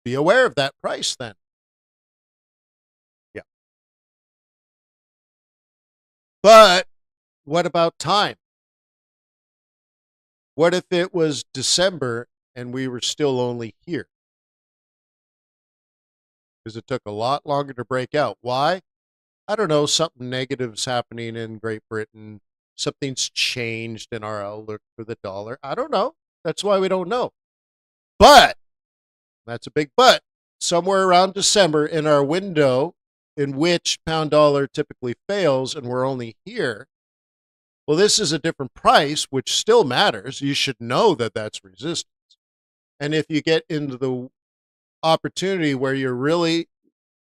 be aware of that price then. Yeah. But what about time? What if it was December and we were still only here? Because it took a lot longer to break out. Why? I don't know. Something negative's happening in Great Britain. Something's changed in our outlook for the dollar. I don't know. That's why we don't know. But, that's a big but, somewhere around December in our window in which pound dollar typically fails and we're only here, Well, this is a different price, which still matters. You should know that that's resistance. And if you get into the opportunity where you're really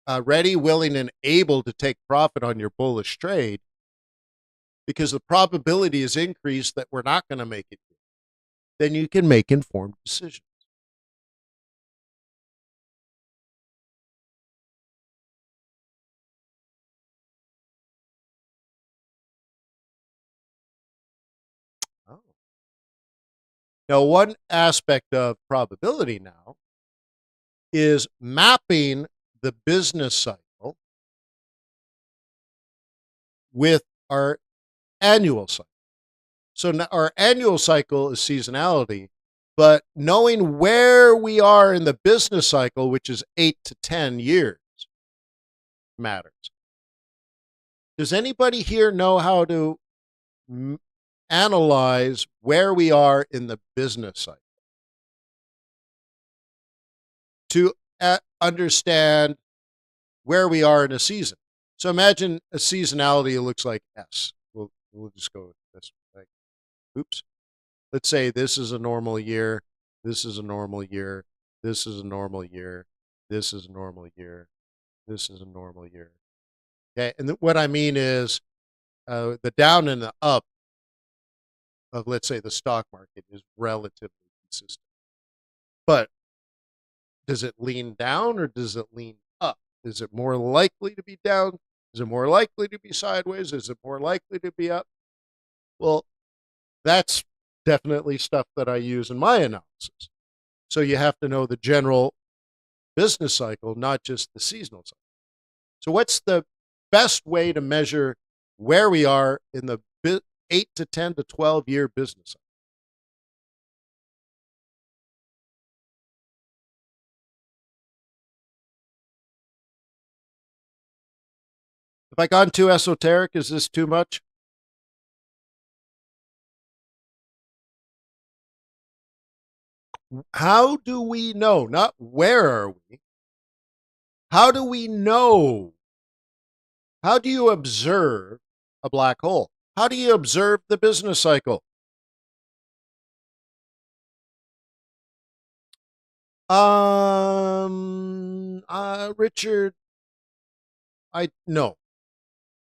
ready, willing, and able to take profit on your bullish trade, because the probability is increased that we're not going to make it, then you can make informed decisions. Oh. Now, one aspect of probability now is mapping the business cycle with our annual cycle. So now our annual cycle is seasonality, but knowing where we are in the business cycle, which is 8 to 10 years, matters. Does anybody here know how to analyze where we are in the business cycle to understand where we are in a season? So imagine a seasonality. It looks like S. We'll just go with this. Like, oops. Let's say this is a normal year. This is a normal year. This is a normal year. This is a normal year. This is a normal year. Okay, and what I mean is the down and the up of, let's say, the stock market is relatively consistent. But does it lean down or does it lean up? Is it more likely to be down? Is it more likely to be sideways? Is it more likely to be up? Well, that's definitely stuff that I use in my analysis. So you have to know the general business cycle, not just the seasonal cycle. So what's the best way to measure where we are in the 8 to 10 to 12 year business cycle? Have I gone too esoteric? Is this too much? How do we know? Not where are we? How do we know? How do you observe a black hole? How do you observe the business cycle? Richard, I no,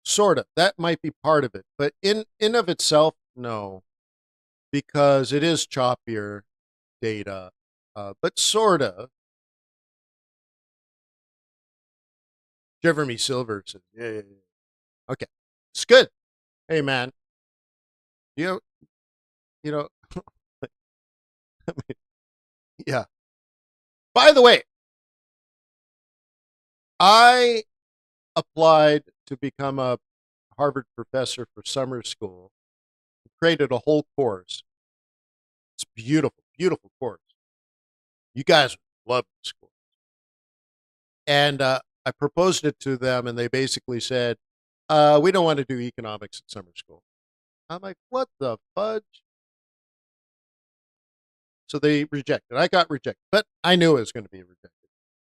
sort of. That might be part of it, but in of itself, no, because it is choppier data, but sort of. Jeremy Silver says, yeah. Okay, it's good. Hey, man, you know, yeah. By the way, I applied to become a Harvard professor for summer school, created a whole course. It's beautiful, beautiful course. You guys love this course. And I proposed it to them, and they basically said, we don't want to do economics at summer school. I'm like, what the fudge? So they rejected. I got rejected, but I knew it was going to be rejected.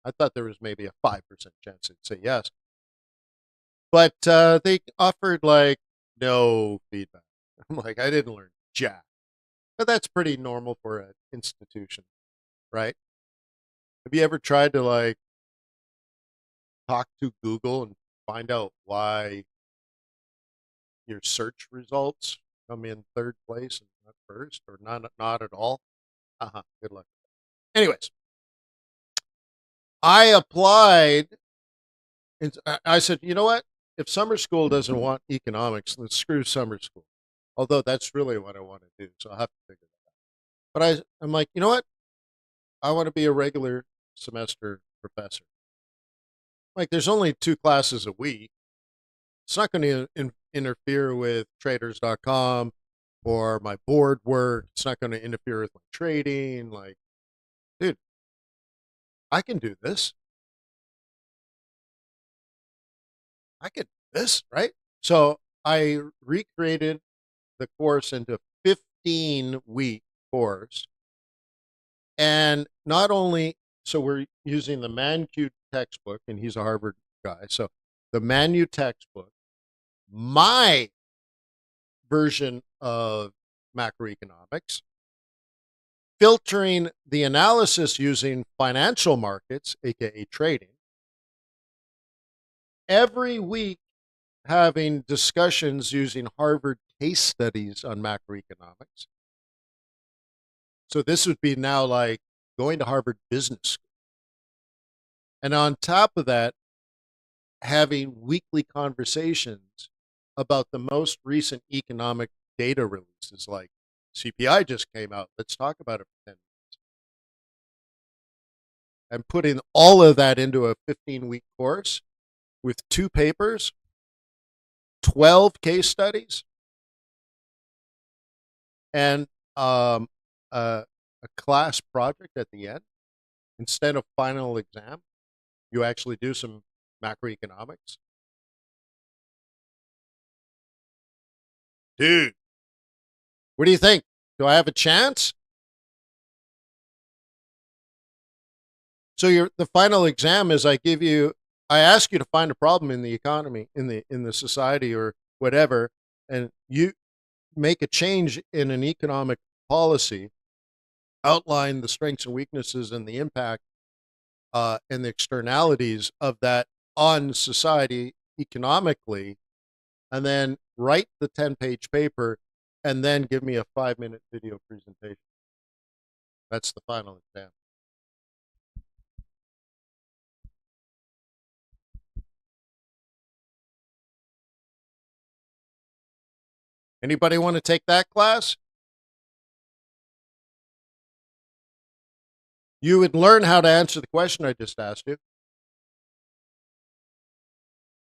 I thought there was maybe a 5% chance they'd say yes. But they offered like no feedback. I'm like, I didn't learn jack. But that's pretty normal for an institution, right? Have you ever tried to like talk to Google and find out why your search results come in third place and not first, or not at all? Good luck. Anyways, I applied, and I said, you know what? If summer school doesn't want economics, then screw summer school. Although that's really what I want to do, so I'll have to figure that out. But I'm like, you know what? I want to be a regular semester professor. Like, there's only 2 classes a week. It's not going to interfere with traders.com or my board work. It's not going to interfere with my trading. Like, dude, I can do this. I can do this, right? So I recreated the course into a 15-week course. And not only, so we're using the Mancu textbook, and he's a Harvard guy. So the Manu textbook, my version of macroeconomics, filtering the analysis using financial markets, aka trading, every week having discussions using Harvard case studies on macroeconomics. So this would be now like going to Harvard Business School. And on top of that, having weekly conversations about the most recent economic data releases, like CPI just came out. Let's talk about it for 10 minutes. And putting all of that into a 15-week course with 2 papers, 12 case studies, and a class project at the end. Instead of final exam, you actually do some macroeconomics. Dude, what do you think? Do I have a chance? So the final exam is I ask you to find a problem in the economy, in the society or whatever, and you make a change in an economic policy, outline the strengths and weaknesses and the impact and the externalities of that on society economically, and then write the 10-page paper, and then give me a 5-minute video presentation. That's the final exam. Anybody want to take that class? You would learn how to answer the question I just asked you.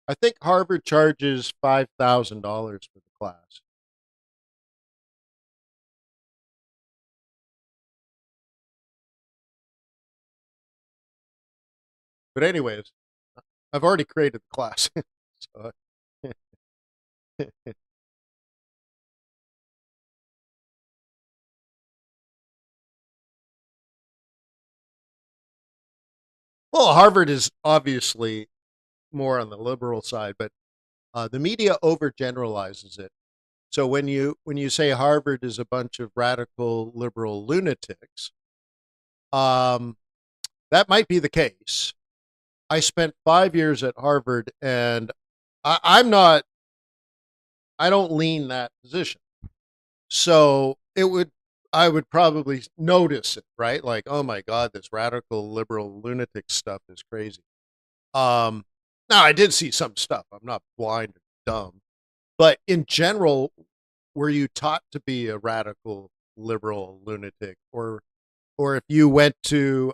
I think Harvard charges $5,000 for the class. But anyways, I've already created the class. So, well, Harvard is obviously more on the liberal side, but the media overgeneralizes it. So when you say Harvard is a bunch of radical liberal lunatics, that might be the case. I spent 5 years at Harvard, and I'm not. I don't lean that position. So I would probably notice it, right? Like, oh my God, this radical liberal lunatic stuff is crazy. Now I did see some stuff. I'm not blind or dumb, but in general, were you taught to be a radical liberal lunatic, or if you went to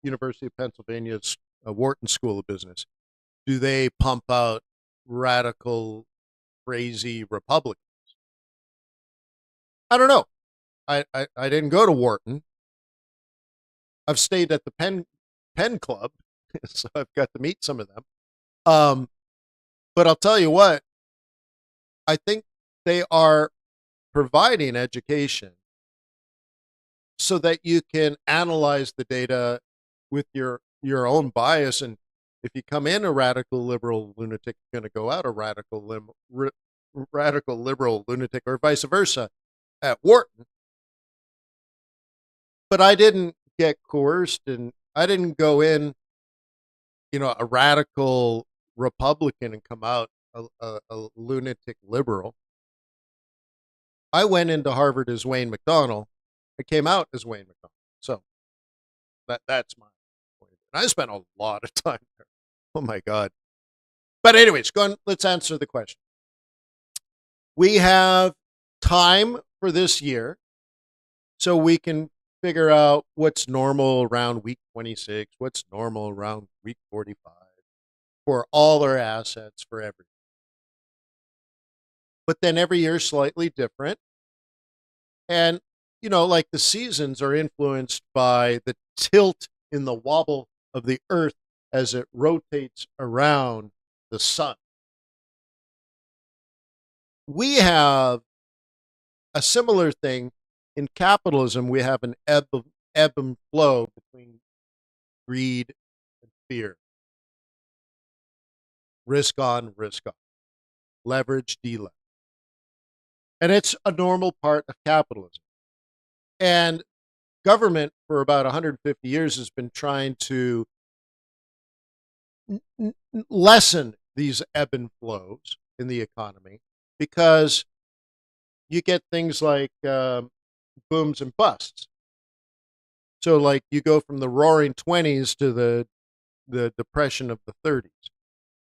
University of Pennsylvania's Wharton School of Business, do they pump out radical, crazy Republicans? I don't know. I didn't go to Wharton. I've stayed at the Penn Club, so I've got to meet some of them. But I'll tell you what, I think they are providing education so that you can analyze the data with your own bias. And if you come in a radical liberal lunatic, you're going to go out a radical liberal lunatic, or vice versa at Wharton. But I didn't get coerced, and I didn't go in, a radical Republican and come out a lunatic liberal. I went into Harvard as Wayne McDonnell. I came out as Wayne McDonnell. So that's my point. And I spent a lot of time there. Oh my God. But anyways, go on, let's answer the question. We have time for this year, so we can figure out what's normal around week 26, what's normal around week 45 for all our assets, for everything. But then every year is slightly different. And, like the seasons are influenced by the tilt in the wobble of the earth as it rotates around the sun. We have a similar thing in capitalism. We have an ebb and flow between greed and fear, risk on, risk off. leverage, deleverage. And it's a normal part of capitalism. And government for about 150 years has been trying to lessen these ebb and flows in the economy because you get things like booms and busts. So, like, you go from the roaring 20s to the depression of the 30s.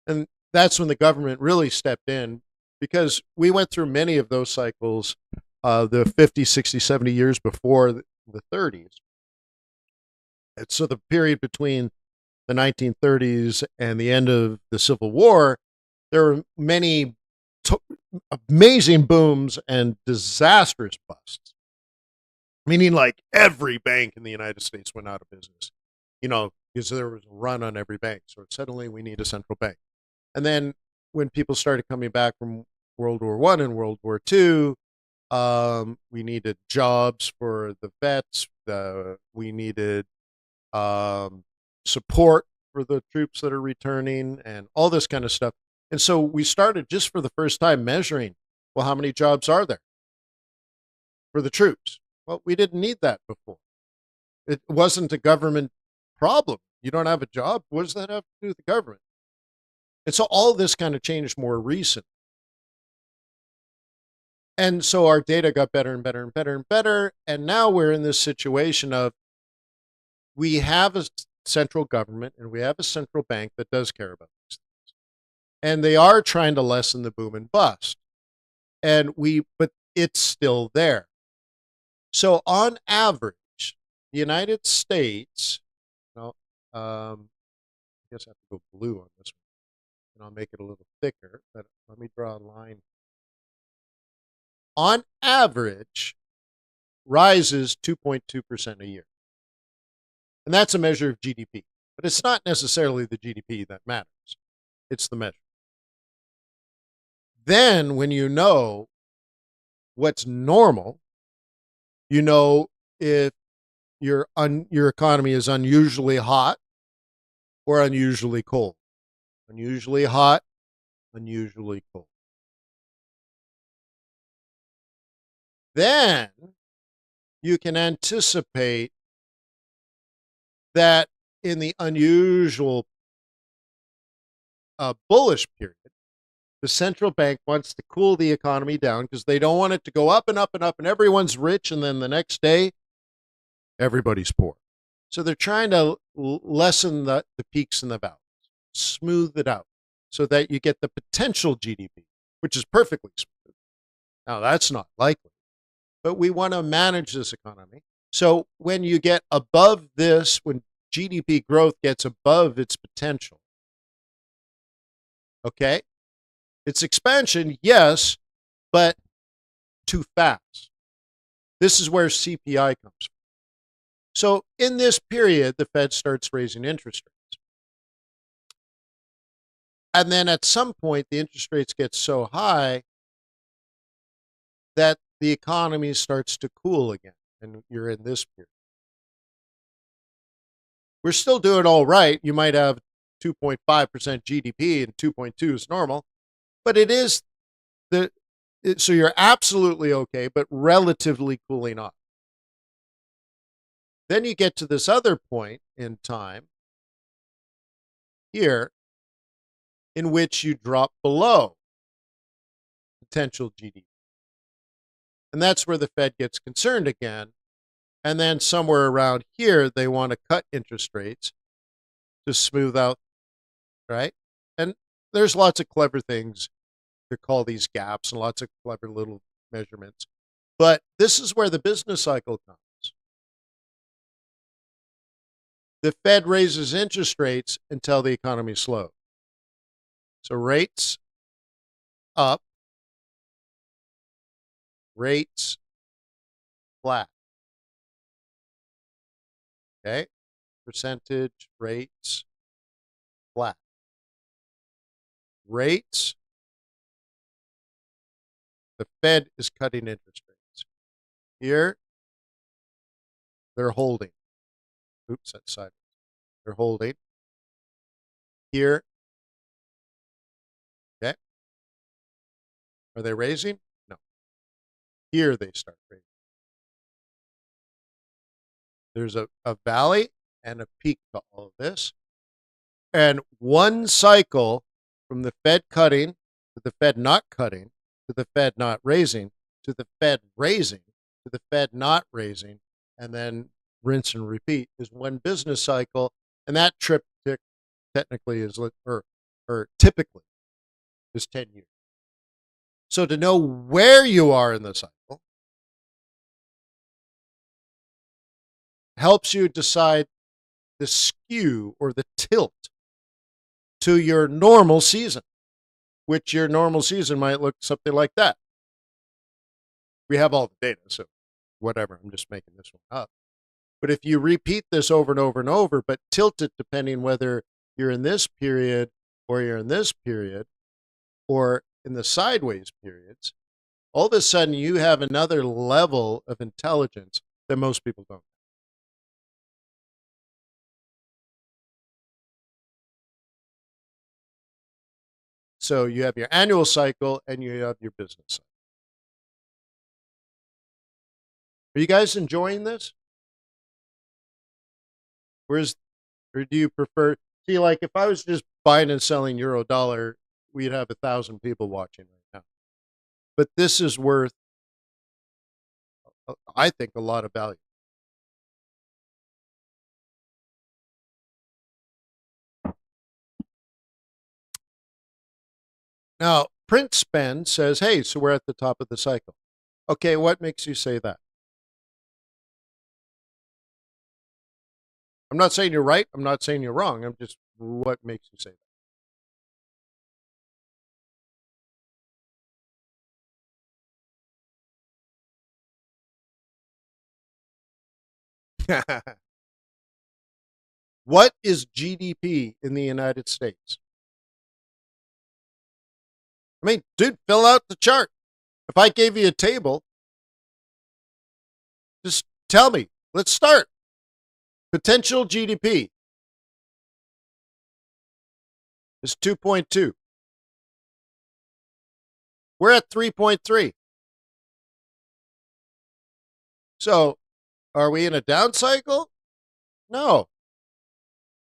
And that's when the government really stepped in because we went through many of those cycles the 50, 60, 70 years before the 30s. And so the period between the 1930s and the end of the Civil War, there were many amazing booms and disastrous busts. Meaning, like, every bank in the United States went out of business, because there was a run on every bank. So suddenly we need a central bank. And then when people started coming back from World War I and World War II, we needed jobs for the vets. We needed support for the troops that are returning and all this kind of stuff. And so we started just for the first time measuring, well, how many jobs are there for the troops? Well, we didn't need that before. It wasn't a government problem. You don't have a job. What does that have to do with the government? And so all this kind of changed more recent. And so our data got better and better and better and better. And now we're in this situation of we have a central government and we have a central bank that does care about these things. And they are trying to lessen the boom and bust. But it's still there. So on average, the United States, I guess I have to go blue on this one, and I'll make it a little thicker, but let me draw a line. On average, rises 2.2% a year. And that's a measure of GDP. But it's not necessarily the GDP that matters. It's the measure. Then when you know what's normal, you know if your economy is unusually hot or unusually cold. Unusually hot, unusually cold. Then you can anticipate that in the unusual bullish period, the central bank wants to cool the economy down because they don't want it to go up and up and up and everyone's rich and then the next day everybody's poor. So they're trying to lessen the peaks and the valleys, smooth it out so that you get the potential GDP, which is perfectly smooth. Now, that's not likely, but we want to manage this economy. So when you get above this, when GDP growth gets above its potential, okay, it's expansion, yes, but too fast. This is where CPI comes from. So in this period, the Fed starts raising interest rates. And then at some point, the interest rates get so high that the economy starts to cool again. And you're in this period. We're still doing all right. You might have 2.5% GDP and 2.2 is normal. But it is so you're absolutely okay, but relatively cooling off. Then you get to this other point in time here in which you drop below potential GDP. And that's where the Fed gets concerned again. And then somewhere around here, they want to cut interest rates to smooth out, right? And there's lots of clever things to call these gaps and lots of clever little measurements. But this is where the business cycle comes. The Fed raises interest rates until the economy slows. So rates up, rates flat. Okay? Percentage rates flat. Rates, the Fed is cutting interest rates. Here, they're holding. Oops, that's sideways. They're holding. Here, okay. Are they raising? No. Here they start raising. There's a valley and a peak to all of this. And one cycle from the Fed cutting to the Fed not cutting to the Fed not raising to the Fed raising to the Fed not raising, and then rinse and repeat is one business cycle. And that triptych technically is, or typically is 10 years. So to know where you are in the cycle helps you decide the skew or the tilt to your normal season, which your normal season might look something like that. We have all the data, so whatever, I'm just making this one up. But if you repeat this over and over and over, but tilt it depending whether you're in this period or you're in this period or in the sideways periods, all of a sudden you have another level of intelligence that most people don't. So you have your annual cycle and you have your business cycle. Are you guys enjoying this? Or do you prefer, see, like if I was just buying and selling euro dollar, we'd have 1,000 people watching right now. But this is worth, I think, a lot of value. Now, print spend says, hey, so we're at the top of the cycle. Okay, what makes you say that? I'm not saying you're right. I'm not saying you're wrong. I'm just, what makes you say that? What is GDP in the United States? I mean, dude, fill out the chart. If I gave you a table, just tell me. Let's start. Potential GDP is 2.2. We're at 3.3. So are we in a down cycle? No.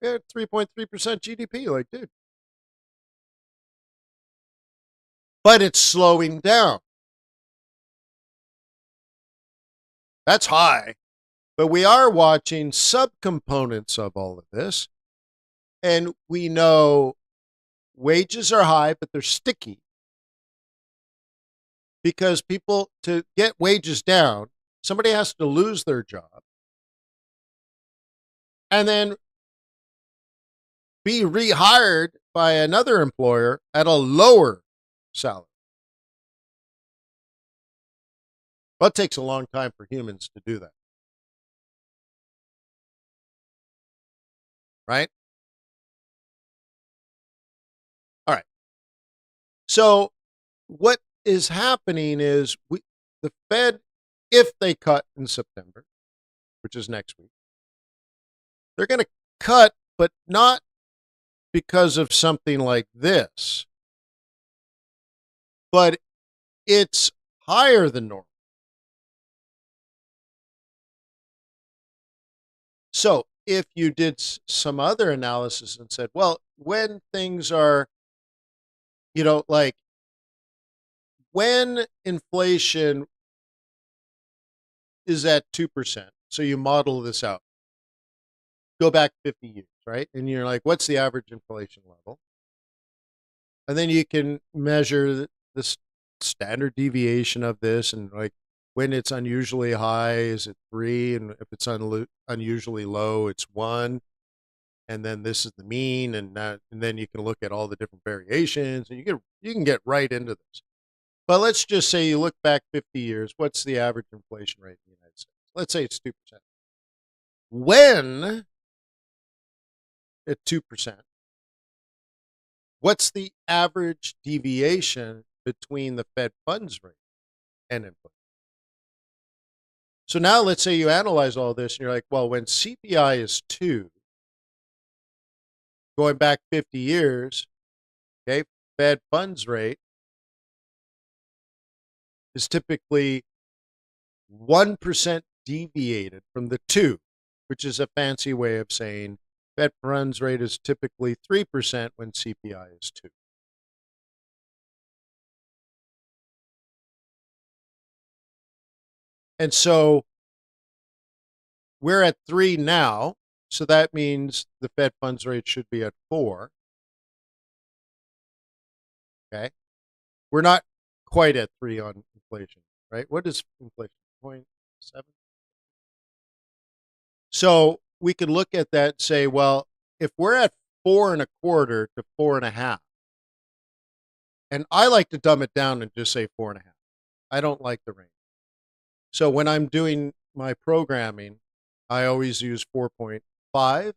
We're at 3.3% GDP, like, dude. But it's slowing down. That's high. But we are watching subcomponents of all of this. And we know wages are high, but they're sticky. Because people, to get wages down, somebody has to lose their job and then be rehired by another employer at a lower salary. Well, it takes a long time for humans to do that. Right? All right. So what is happening is the Fed, if they cut in September, which is next week, they're going to cut, but not because of something like this, but it's higher than normal. So if you did some other analysis and said, well, when things are, like when inflation is at 2%, so you model this out, go back 50 years, right? And you're like, what's the average inflation level? And then you can measure the standard deviation of this, and like when it's unusually high, is it 3? And if it's unusually low, it's 1. And then this is the mean, and then you can look at all the different variations, and you can get right into this. But let's just say you look back 50 years. What's the average inflation rate in the United States? Let's say it's 2%. When at 2%, what's the average deviation between the Fed funds rate and inflation? So now let's say you analyze all this and you're like, well, when CPI is 2, going back 50 years, okay, Fed funds rate is typically 1% deviated from the 2, which is a fancy way of saying Fed funds rate is typically 3% when CPI is 2. And so we're at 3 now, so that means the Fed funds rate should be at 4. Okay. We're not quite at 3 on inflation, right? What is inflation? 0.7? So we could look at that and say, well, if we're at 4.25 to 4.5, and I like to dumb it down and just say 4.5. I don't like the range. So when I'm doing my programming, I always use 4.5.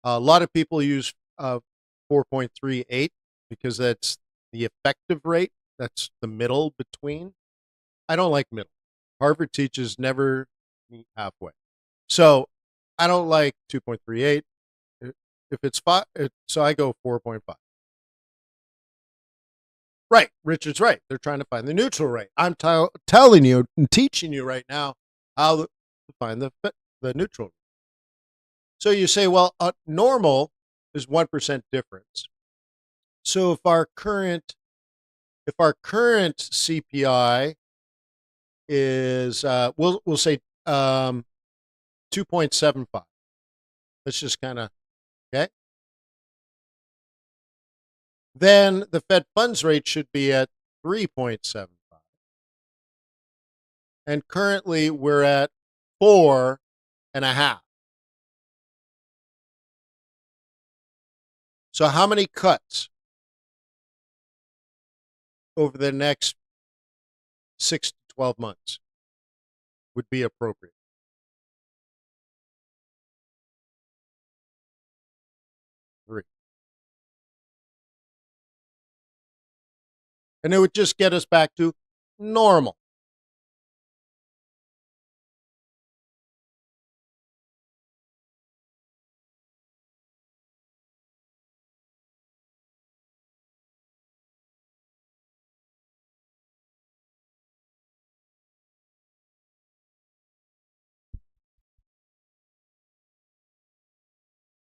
A lot of people use 4.38 because that's the effective rate. That's the middle between. I don't like middle. Harvard teaches never meet halfway. So I don't like 2.38. If it's 5, so I go 4.5. Right. Richard's right. They're trying to find the neutral rate. I'm telling you and teaching you right now how to find the neutral rate. So you say, well, normal is 1% difference. So if our current CPI is we'll say 2.75. Let's just kind of, okay. Then the Fed funds rate should be at 3.75. And currently we're at 4.5. So how many cuts over the next 6 to 12 months would be appropriate? 3. And it would just get us back to normal.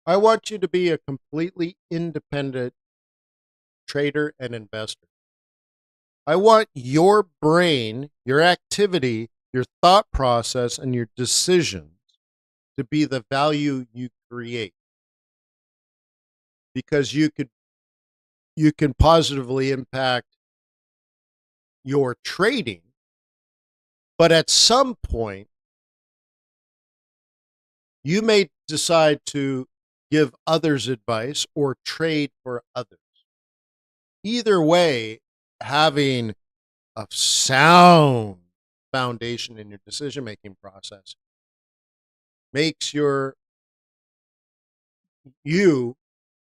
I want you to be a completely independent trader and investor. I want your brain, your activity, your thought process, and your decisions to be the value you create. Because you can positively impact your trading, but at some point, you may decide to give others advice or trade for others. Either way, having a sound foundation in your decision-making process makes you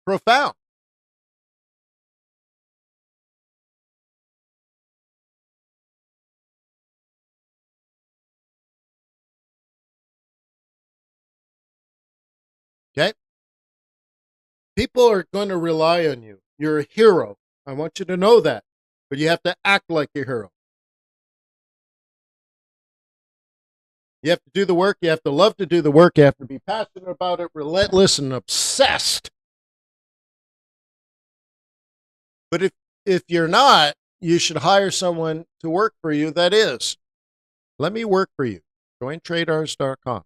profound. Okay? People are going to rely on you. You're a hero. I want you to know that. But you have to act like a hero. You have to do the work. You have to love to do the work. You have to be passionate about it, relentless, and obsessed. But if you're not, you should hire someone to work for you that is. Let me work for you. Join TRADARS.com.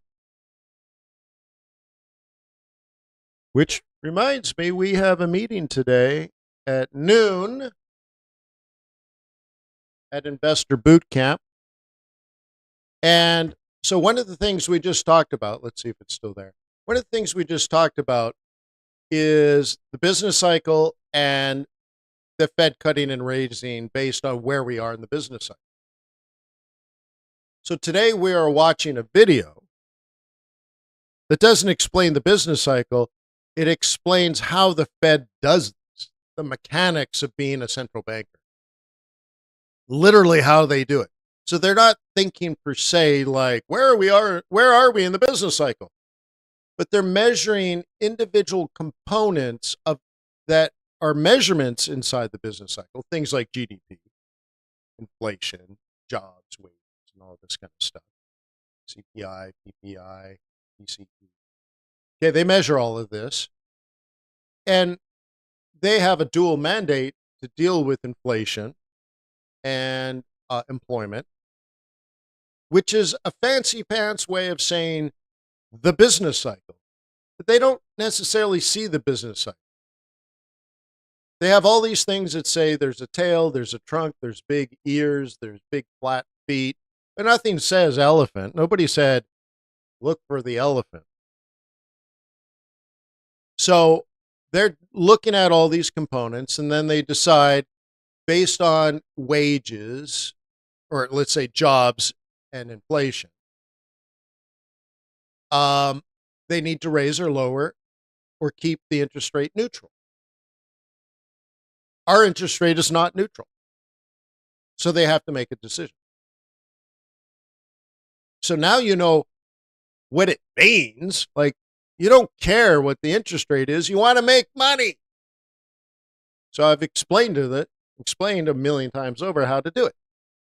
Which reminds me, we have a meeting today at noon at Investor Boot Camp. And so one of the things we just talked about, let's see if it's still there. One of the things we just talked about is the business cycle and the Fed cutting and raising based on where we are in the business cycle. So today we are watching a video that doesn't explain the business cycle. It explains how the Fed does this, the mechanics of being a central banker, literally how they do it. So they're not thinking per se like, where are we in the business cycle? But they're measuring individual components of that are measurements inside the business cycle, things like GDP, inflation, jobs, wages, and all this kind of stuff. CPI, PPI, PCE. Okay, they measure all of this. And they have a dual mandate to deal with inflation and employment, which is a fancy pants way of saying the business cycle. But they don't necessarily see the business cycle. They have all these things that say there's a tail, there's a trunk, there's big ears, there's big flat feet, but nothing says elephant. Nobody said, look for the elephant. So they're looking at all these components, and then they decide based on wages, or let's say jobs and inflation, they need to raise or lower or keep the interest rate neutral. Our interest rate is not neutral, so they have to make a decision. So now you know what it means. Like, you don't care what the interest rate is. You want to make money. So I've explained a million times over how to do it.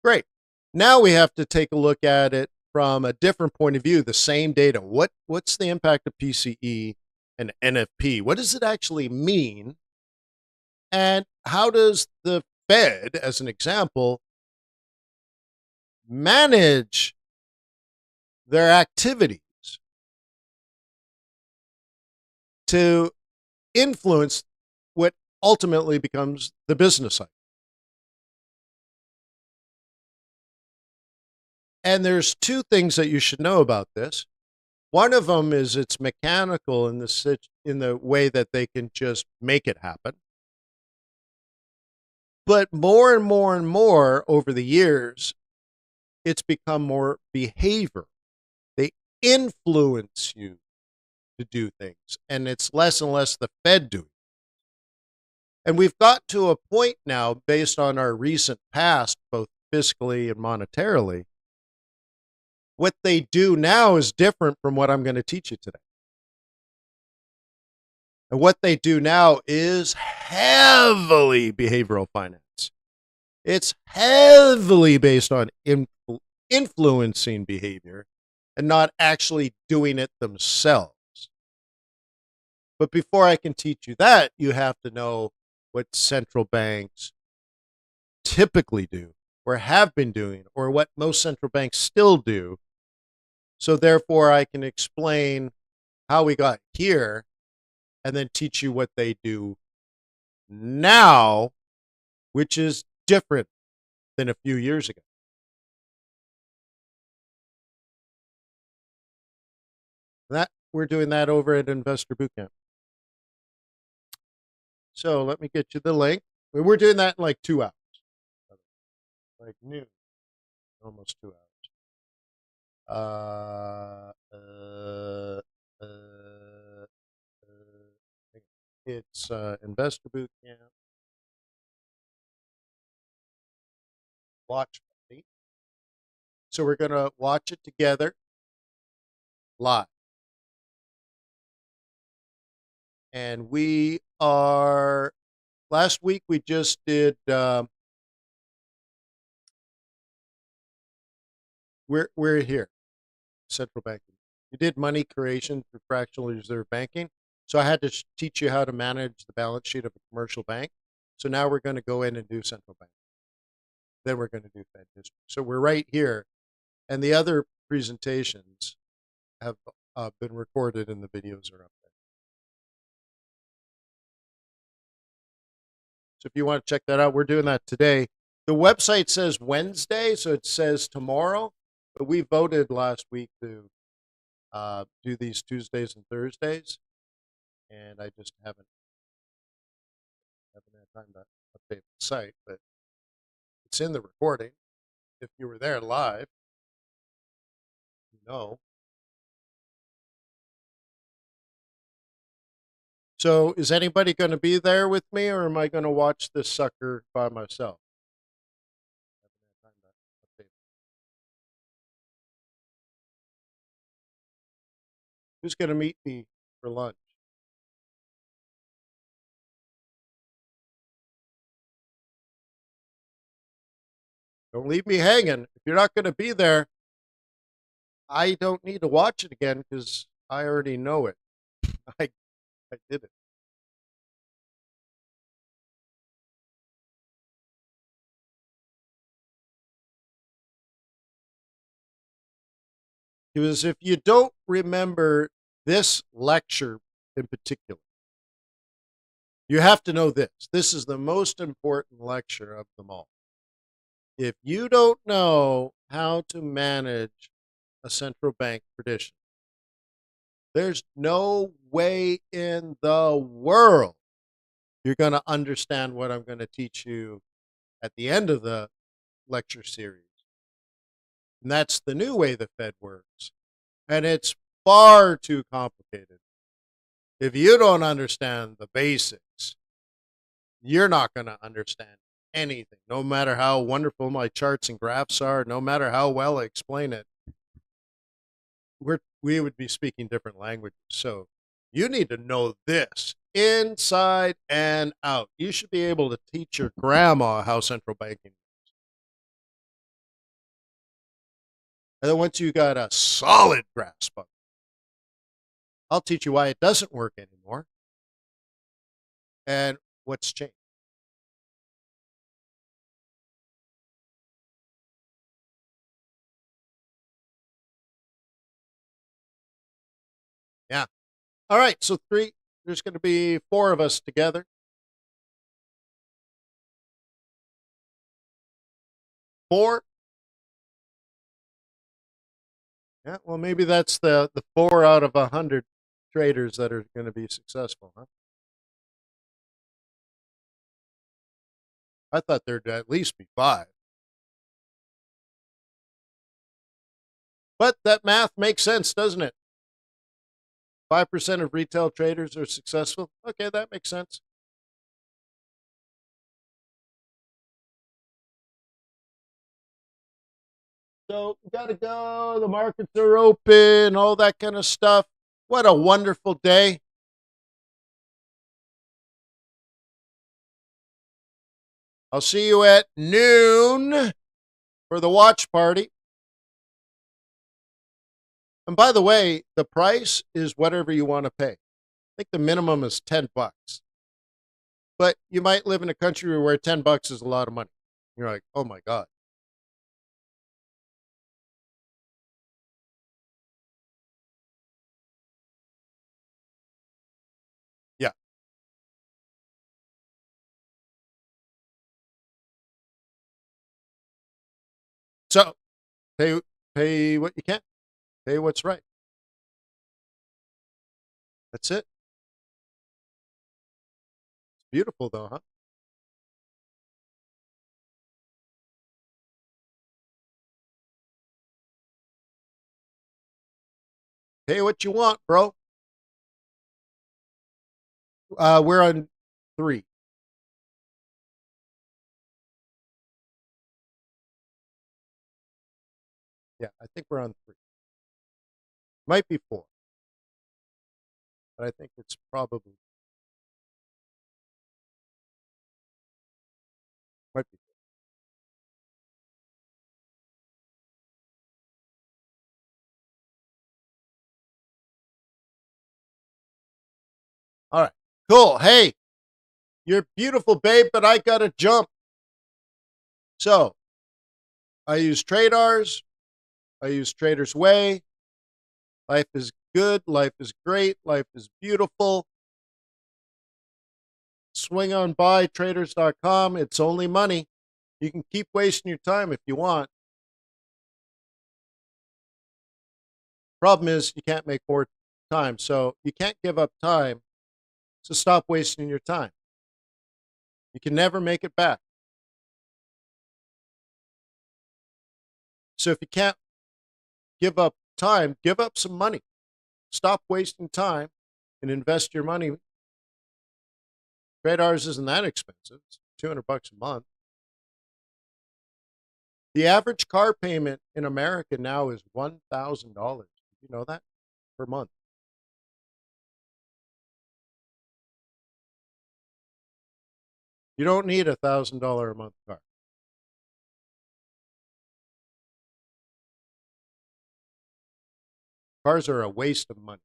Great. Now we have to take a look at it from a different point of view, the same data. What's the impact of PCE and NFP? What does it actually mean? And how does the Fed, as an example, manage their activities to influence what ultimately becomes the business cycle? And there's two things that you should know about this. One of them is it's mechanical in the way that they can just make it happen. But more and more and more over the years, it's become more behavior. They influence you to do things, and it's less and less the Fed doing. And we've got to a point now, based on our recent past, both fiscally and monetarily, what they do now is different from what I'm going to teach you today. And what they do now is heavily behavioral finance. It's heavily based on influencing behavior and not actually doing it themselves. But before I can teach you that, you have to know what central banks typically do or have been doing, or what most central banks still do. So therefore, I can explain how we got here and then teach you what they do now, which is different than a few years ago. We're doing that over at Investor Bootcamp. So let me get you the link. We're doing that in like 2 hours. Like noon. Almost 2 hours. It's Investor Bootcamp. Watch party. So we're going to watch it together live. And we are, last week we just did, we're here, central banking. We did money creation through fractional reserve banking. So I had to teach you how to manage the balance sheet of a commercial bank. So now we're going to go in and do central bank. Then we're going to do Fed history. So we're right here. And the other presentations have been recorded and the videos are up there. So if you want to check that out, we're doing that today. The website says Wednesday, so it says tomorrow. But we voted last week to do these Tuesdays and Thursdays. And I just haven't had time to update the site, but it's in the recording. If you were there live, you know. So is anybody going to be there with me, or am I going to watch this sucker by myself? Who's going to meet me for lunch? Don't leave me hanging. If you're not going to be there, I don't need to watch it again because I already know it. I, I did it. Because if you don't remember this lecture in particular, you have to know this. This is the most important lecture of them all. If you don't know how to manage a central bank tradition, there's no way in the world you're going to understand what I'm going to teach you at the end of the lecture series. And that's the new way the Fed works. And it's far too complicated. If you don't understand the basics, you're not going to understand anything, no matter how wonderful my charts and graphs are, no matter how well I explain it. We would be speaking different languages. So you need to know this inside and out. You should be able to teach your grandma how central banking works. And then once you got a solid grasp of it, I'll teach you why it doesn't work anymore and what's changed. Yeah. All right. So there's going to be 4 of us together. 4. Yeah. Well, maybe that's the 4 out of 100 traders that are going to be successful, huh? I thought there'd at least be 5. But that math makes sense, doesn't it? 5% of retail traders are successful. Okay, that makes sense. So we got to go. The markets are open, all that kind of stuff. What a wonderful day. I'll see you at noon for the watch party. And by the way, the price is whatever you want to pay. I think the minimum is $10. But you might live in a country where $10 is a lot of money. You're like, oh my God. Yeah. So pay what you can. Pay what's right. That's it. It's beautiful though, huh? Pay what you want, bro. We're on 3. Yeah, I think we're on 3. Might be 4, but I think it's probably might be 4. All right, cool. Hey, you're beautiful, babe, but I gotta jump. So I use TRADARS. I use Trader's Way. Life is good. Life is great. Life is beautiful. Swing on by traders.com. It's only money. You can keep wasting your time if you want. Problem is, you can't make more time. So you can't give up time. So stop wasting your time. You can never make it back. So if you can't give up time, give up some money. Stop wasting time and invest your money. Radars isn't that expensive. It's $200 a month. The average car payment in America now is $1,000. Did you know that? Per month. You don't need $1,000 a month car. Cars are a waste of money.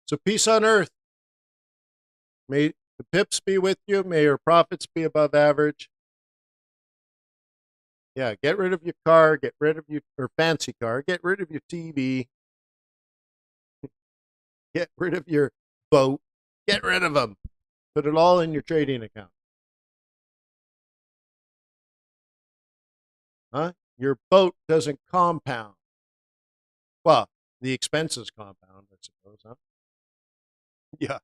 So peace on earth. May the pips be with you. May your profits be above average. Yeah, get rid of your car, get rid of your or fancy car, get rid of your TV, get rid of your boat, get rid of them. Put it all in your trading account. Huh? Your boat doesn't compound. Well, the expenses compound, I suppose, huh? Yeah.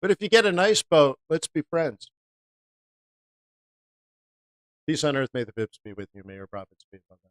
But if you get a nice boat, let's be friends. Peace on earth, may the pips be with you, may your profits be above that.